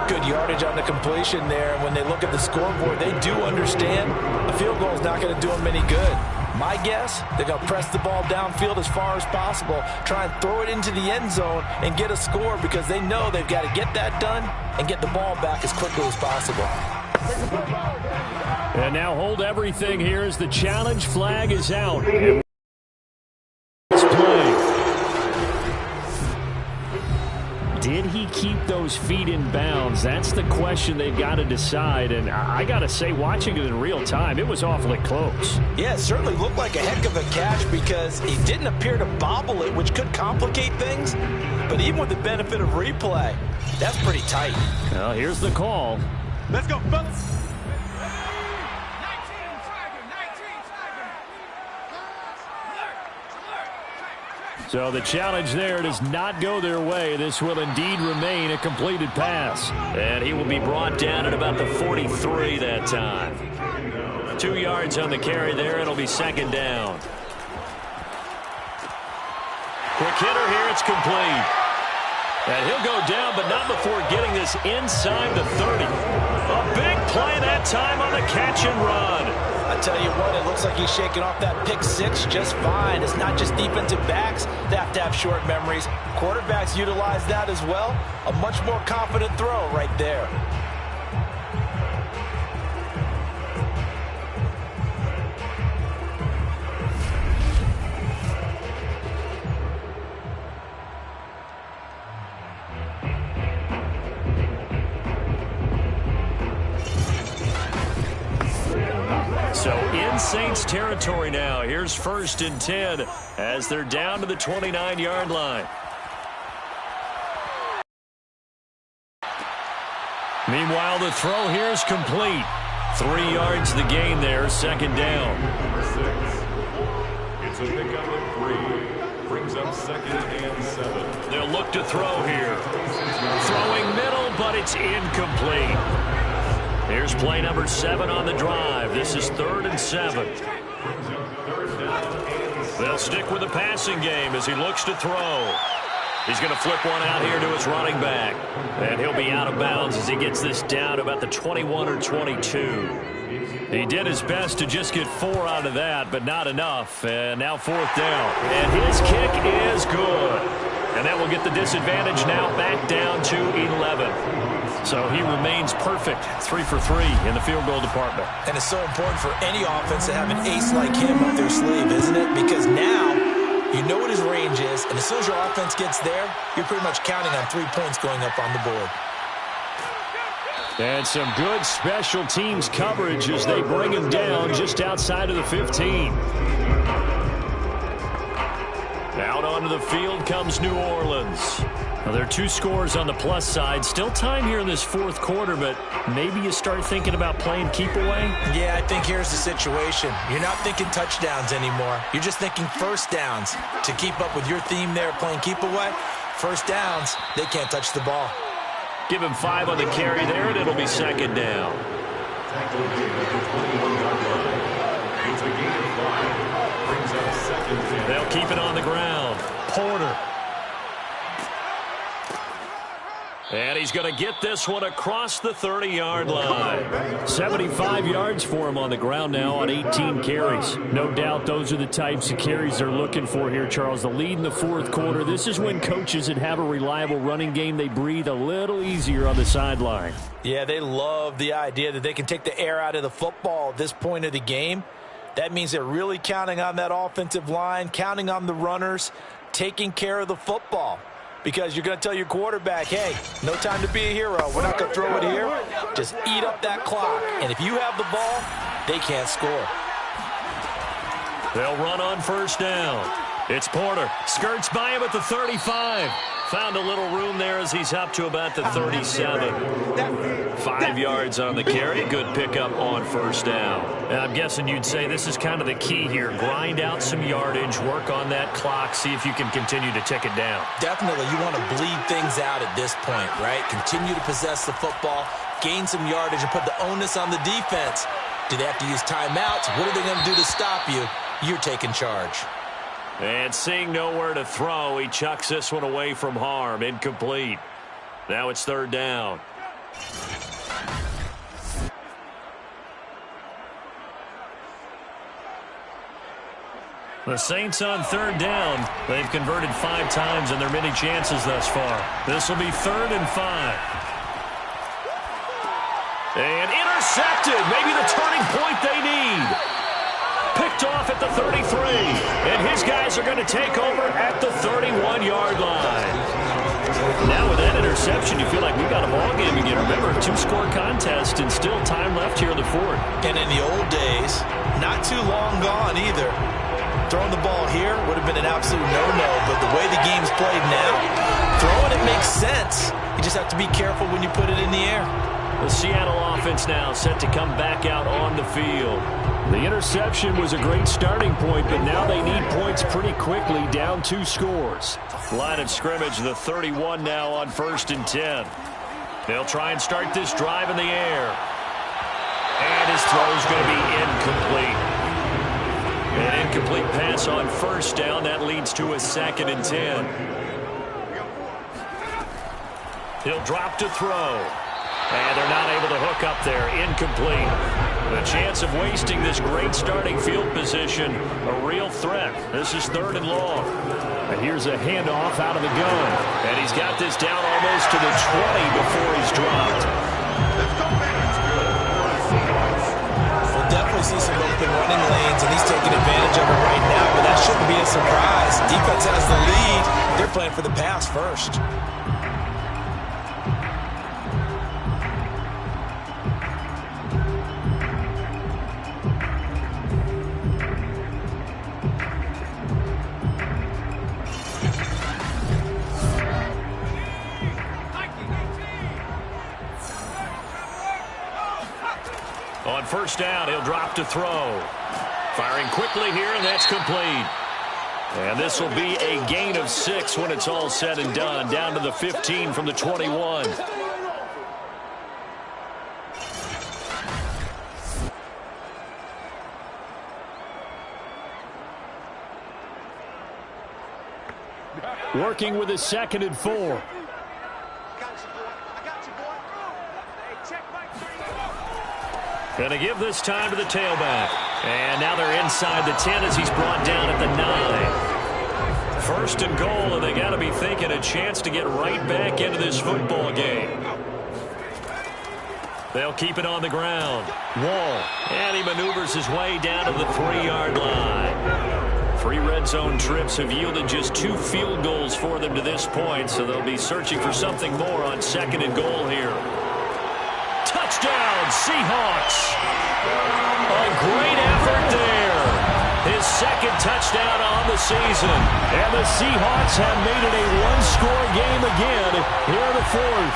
Good yardage on the completion there. When they look at the scoreboard, they do understand a field goal is not going to do them any good. My guess, they're going to press the ball downfield as far as possible, try and throw it into the end zone and get a score because they know they've got to get that done and get the ball back as quickly as possible. And now hold everything here as the challenge flag is out. Did he keep those feet in bounds? That's the question they've got to decide. And I got to say, watching it in real time, it was awfully close. Yeah, it certainly looked like a heck of a catch because he didn't appear to bobble it, which could complicate things. But even with the benefit of replay, that's pretty tight. Well, here's the call. Let's go, fellas. So the challenge there does not go their way. This will indeed remain a completed pass. And he will be brought down at about the 43 that time. 2 yards on the carry there. It'll be 2nd down. Quick hitter here. It's complete. And he'll go down, but not before getting this inside the 30. A big play that time on the catch and run. I tell you what, it looks like he's shaking off that pick six just fine. It's not just defensive backs that have to have short memories. Quarterbacks utilize that as well. A much more confident throw right there. So in in Saints territory now. Here's 1st and 10 as they're down to the 29-yard line. Meanwhile, the throw here is complete. 3 yards the gain there, 2nd down. Number 6. It's a pickup of 3. Brings up 2nd and 7. They'll look to throw here. Throwing middle, but it's incomplete. Here's play number 7 on the drive. This is 3rd and 7. They'll stick with the passing game as he looks to throw. He's going to flip one out here to his running back. And he'll be out of bounds as he gets this down about the 21 or 22. He did his best to just get 4 out of that, but not enough. And now 4th down. And his kick is good. And that will get the disadvantage now back down to 11. So he remains perfect, 3 for 3 in the field goal department. And it's so important for any offense to have an ace like him up their sleeve, isn't it? Because now you know what his range is, and as soon as your offense gets there, you're pretty much counting on 3 points going up on the board. And some good special teams coverage as they bring him down just outside of the 15. Out onto the field comes New Orleans. Now, there are 2 scores on the plus side. Still time here in this 4th quarter, but maybe you start thinking about playing keep away? Yeah, I think here's the situation. You're not thinking touchdowns anymore. You're just thinking 1st downs. To keep up with your theme there, playing keep away, 1st downs, they can't touch the ball. Give him 5 on the carry there, and it'll be 2nd down. They'll keep it on the ground. Porter. And he's going to get this one across the 30-yard line. 75 yards for him on the ground now on 18 carries. No doubt those are the types of carries they're looking for here, Charles. The lead in the 4th quarter. This is when coaches that have a reliable running game, they breathe a little easier on the sideline. Yeah, they love the idea that they can take the air out of the football at this point of the game. That means they're really counting on that offensive line, counting on the runners, taking care of the football. Because you're going to tell your quarterback, hey, no time to be a hero. We're not going to throw it here. Just eat up that clock. And if you have the ball, they can't score. They'll run on 1st down. It's Porter. Skirts by him at the 35. Found a little room there as he's up to about the 37. 5 yards on the carry. Good pickup on 1st down. And I'm guessing you'd say this is kind of the key here. Grind out some yardage, work on that clock, see if you can continue to tick it down. Definitely, you want to bleed things out at this point, right? Continue to possess the football, gain some yardage, and put the onus on the defense. Do they have to use timeouts? What are they going to do to stop you? You're taking charge. And seeing nowhere to throw, he chucks this one away from harm. Incomplete. Now it's 3rd down. The Saints on 3rd down. They've converted 5 times in their many chances thus far. This will be 3rd and 5. And intercepted. Maybe the turning point they need. Picked off at the 33. And his guys are going to take over at the 31-yard line. Now with that interception, you feel like we've got a ball game again. Remember, 2-score contest and still time left here in the 4th. And in the old days, not too long gone either. Throwing the ball here would have been an absolute no-no, but the way the game's played now, throwing it makes sense. You just have to be careful when you put it in the air. The Seattle offense now set to come back out on the field. The interception was a great starting point, but now they need points pretty quickly, down 2 scores. Line of scrimmage, the 31 now on 1st and 10. They'll try and start this drive in the air. And his throw's going to be incomplete. An incomplete pass on 1st down. That leads to a 2nd and 10. He'll drop to throw. And they're not able to hook up there. Incomplete. The chance of wasting this great starting field position, a real threat. This is 3rd and long. And here's a handoff out of the gun. And he's got this down almost to the 20 before he's dropped. We'll definitely see some open running lanes, and he's taking advantage of it right now, but that shouldn't be a surprise. Defense has the lead. They're playing for the pass first. On first down, he'll drop to throw. Firing quickly here, and that's complete. And this will be a gain of 6 when it's all said and done, down to the 15 from the 21. Working with a 2nd and 4. Going to give this time to the tailback. And now they're inside the 10 as he's brought down at the 9. First and goal, and they got to be thinking a chance to get right back into this football game. They'll keep it on the ground. Wall. And he maneuvers his way down to the 3-yard line. 3 red zone trips have yielded just 2 field goals for them to this point, so they'll be searching for something more on 2nd and goal here. Touchdown, Seahawks. A great effort there. His 2nd touchdown on the season. And the Seahawks have made it a 1-score game again here in the 4th.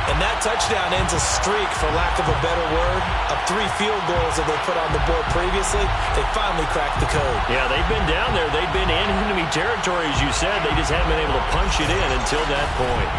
And that touchdown ends a streak, for lack of a better word, of 3 field goals that they put on the board previously. They finally cracked the code. Yeah, they've been down there. They've been in enemy territory, as you said. They just haven't been able to punch it in until that point.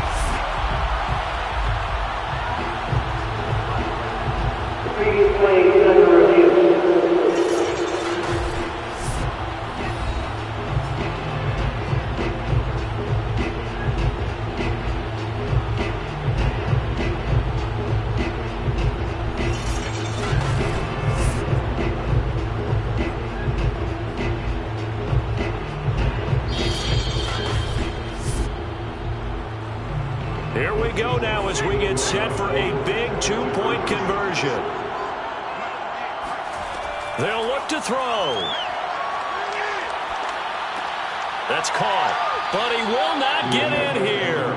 Here we go now as we get set for a big 2-point conversion. They'll look to throw. That's caught, but he will not get in here.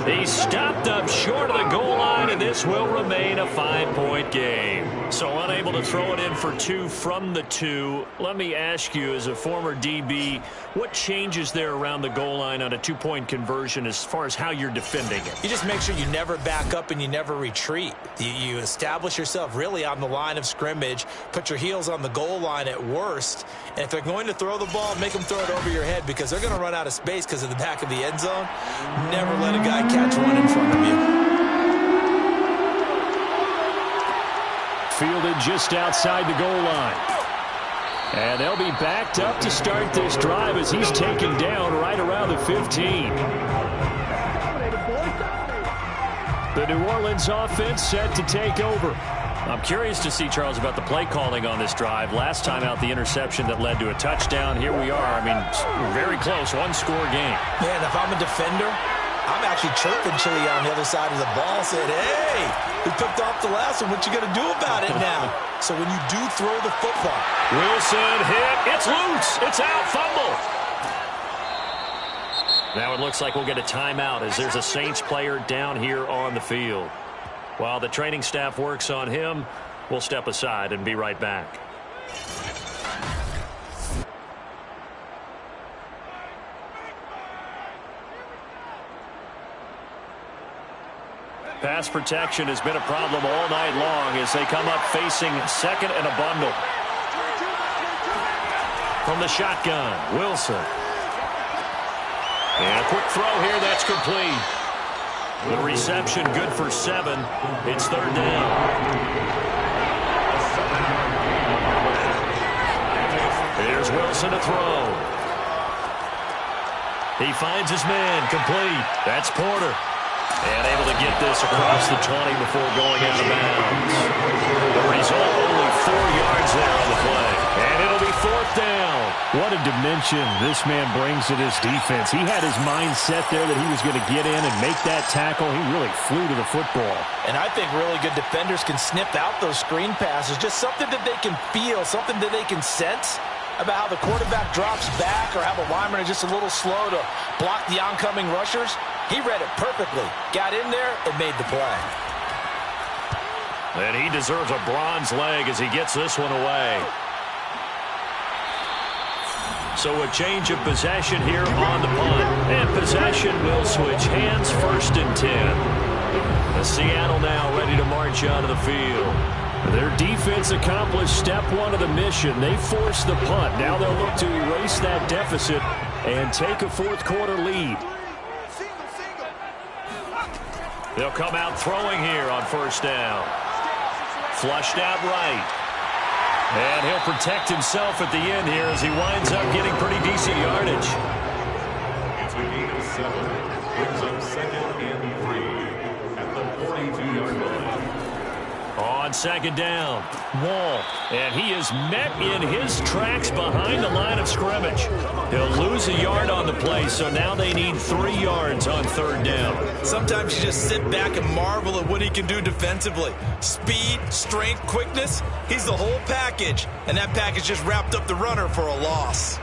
He stopped up short of the goal line, and this will remain a 5-point game. So unable to throw it in for 2 from the 2. Let me ask you, as a former DB, what changes there around the goal line on a 2-point conversion as far as how you're defending it? You just make sure you never back up and you never retreat. You establish yourself really on the line of scrimmage, put your heels on the goal line at worst, and if they're going to throw the ball, make them throw it over your head, because they're going to run out of space because of the back of the end zone. Never let a guy catch one in front of you. Fielded just outside the goal line. And they'll be backed up to start this drive as he's taken down right around the 15. The New Orleans offense set to take over. I'm curious to see, Charles, about the play calling on this drive. Last time out, the interception that led to a touchdown. Here we are. I mean, very close, 1-score game. Man, if I'm a defender, I'm actually chirping Chili on the other side of the ball, saying, hey, we picked off the last one. What you going to do about it now? So when you do throw the football. Wilson hit. It's loose. It's out. Fumble. Now it looks like we'll get a timeout as there's a Saints player down here on the field. While the training staff works on him, we'll step aside and be right back. Pass protection has been a problem all night long as they come up facing 2nd and a bundle. From the shotgun, Wilson. And a quick throw here, that's complete. The reception good for 7. It's 3rd down. Here's Wilson to throw. He finds his man, complete. That's Porter. And able to get this across the 20 before going out of bounds. The result, only 4 yards there on the play. And it'll be 4th down. What a dimension this man brings to this defense. He had his mind set there that he was going to get in and make that tackle. He really flew to the football. And I think really good defenders can snip out those screen passes. Just something that they can feel, something that they can sense about how the quarterback drops back or how the linemen are just a little slow to block the oncoming rushers. He read it perfectly, got in there, and made the play. And he deserves a bronze leg as he gets this one away. So a change of possession here on the punt. And possession will switch hands, 1st and 10. Seattle now ready to march out of the field. Their defense accomplished step one of the mission. They forced the punt. Now they'll look to erase that deficit and take a fourth quarter lead. They'll come out throwing here on first down. Flushed out right. And he'll protect himself at the end here as he winds up getting pretty decent yardage. It's a gain of 7. Brings up 2nd and 3 at the 42-yard line. On second down, Wall, and he is met in his tracks behind the line of scrimmage. He'll lose a yard on the play, so now they need 3 yards on third down. Sometimes you just sit back and marvel at what he can do defensively. Speed, strength, quickness, he's the whole package, and that package just wrapped up the runner for a loss.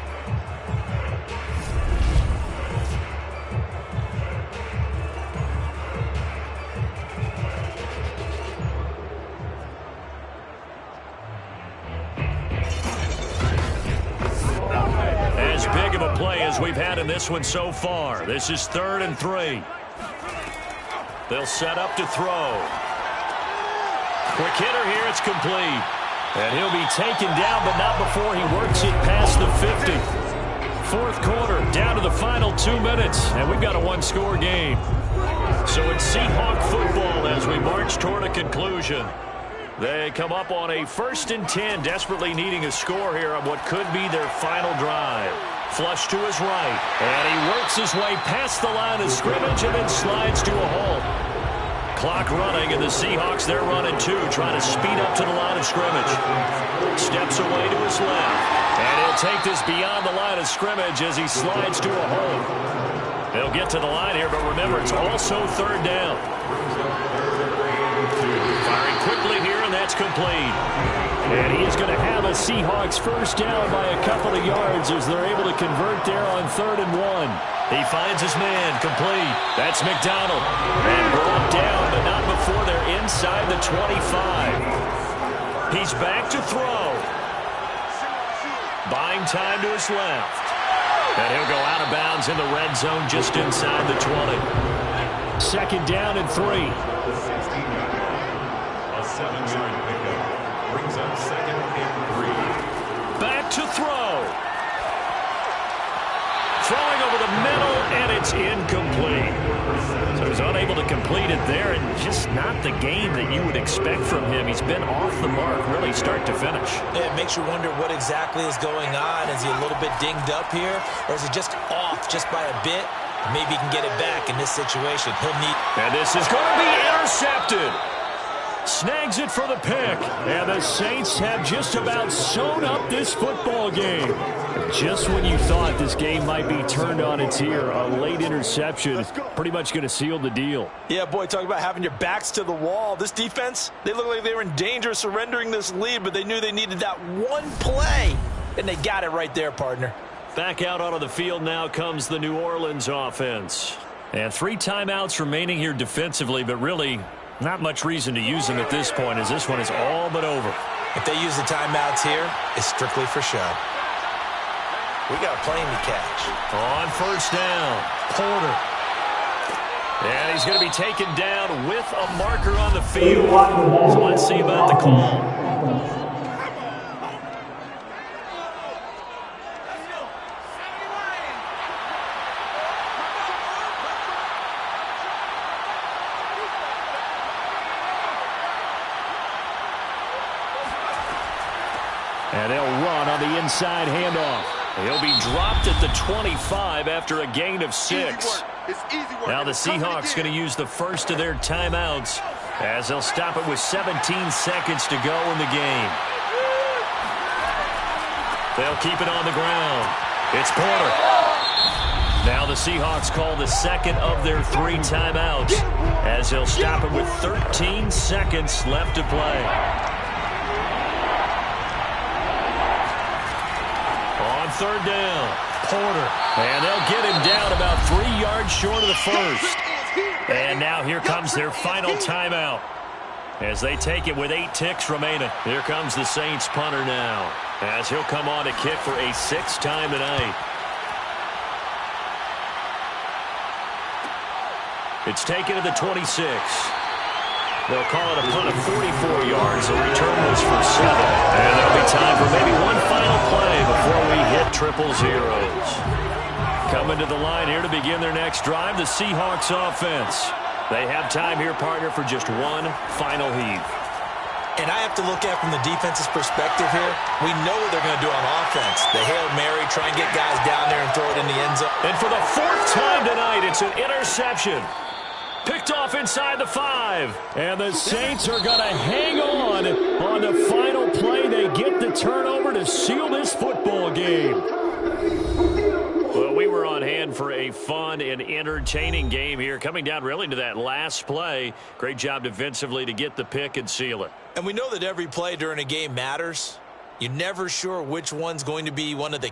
Big of a play as we've had in this one so far. This is 3rd and 3. They'll set up to throw. Quick hitter here, it's complete. And he'll be taken down, but not before he works it past the 50. Fourth quarter, down to the final 2 minutes, and we've got a one-score game. So it's Seahawk football as we march toward a conclusion. They come up on a 1st and 10, desperately needing a score here on what could be their final drive. Flush to his right, and he works his way past the line of scrimmage and then slides to a halt. Clock running, and the Seahawks, they're running 2, trying to speed up to the line of scrimmage. Steps away to his left, and he'll take this beyond the line of scrimmage as he slides to a halt. They'll get to the line here, but remember, it's also third down. Firing quickly here, and that's complete. And he is going to have a Seahawks first down by a couple of yards as they're able to convert there on 3rd and 1. He finds his man, complete. That's McDonald. And brought down, but not before they're inside the 25. He's back to throw. Buying time to his left. And he'll go out of bounds in the red zone just inside the 20. 2nd down and 3. A 7-yard pickup. Brings up 2nd and 3. Back to throw. Throwing over the middle, and it's incomplete. So he's unable to complete it there, and just not the game that you would expect from him. He's been off the mark, really start to finish. Yeah, it makes you wonder what exactly is going on. Is he a little bit dinged up here, or is he just off just by a bit? Maybe he can get it back in this situation. He'll need... And this is going to be intercepted. Snags it for the pick. And the Saints have just about sewn up this football game. Just when you thought this game might be turned on its ear, a late interception pretty much going to seal the deal. Yeah, boy, talk about having your backs to the wall. This defense, they look like they were in danger of surrendering this lead, but they knew they needed that one play, and they got it right there, partner. Back out onto the field now comes the New Orleans offense. And 3 timeouts remaining here defensively, but really not much reason to use them at this point as this one is all but over. If they use the timeouts here, it's strictly for show. We got a plane to catch. On first down, Porter. And he's going to be taken down with a marker on the field. So let's see about the call. And they'll run on the inside handoff. He'll be dropped at the 25 after a gain of 6. Now the Seahawks going to use the first of their timeouts as they'll stop it with 17 seconds to go in the game. They'll keep it on the ground. It's Porter. Now the Seahawks call the second of their 3 timeouts as they'll stop it with 13 seconds left to play. Third down, Porter. And they'll get him down about 3 yards short of the first. And now here comes their final timeout as they take it with 8 ticks remaining. Here comes the Saints punter now as he'll come on to kick for a 6th time tonight. It's taken to the 26. They'll call it a punt of 44 yards. The return was for 7. And there'll be time for maybe one final play before we hit triple zeros. Coming to the line here to begin their next drive, the Seahawks offense. They have time here, partner, for just one final heave. And I have to look at from the defense's perspective here. We know what they're going to do on offense. The Hail Mary, try and get guys down there and throw it in the end zone. And for the 4th time tonight, it's an interception. Picked off inside the 5. And the Saints are going to hang on the final play. They get the turnover to seal this football game. Well, we were on hand for a fun and entertaining game here. Coming down really to that last play. Great job defensively to get the pick and seal it. And we know that every play during a game matters. You're never sure which one's going to be one of the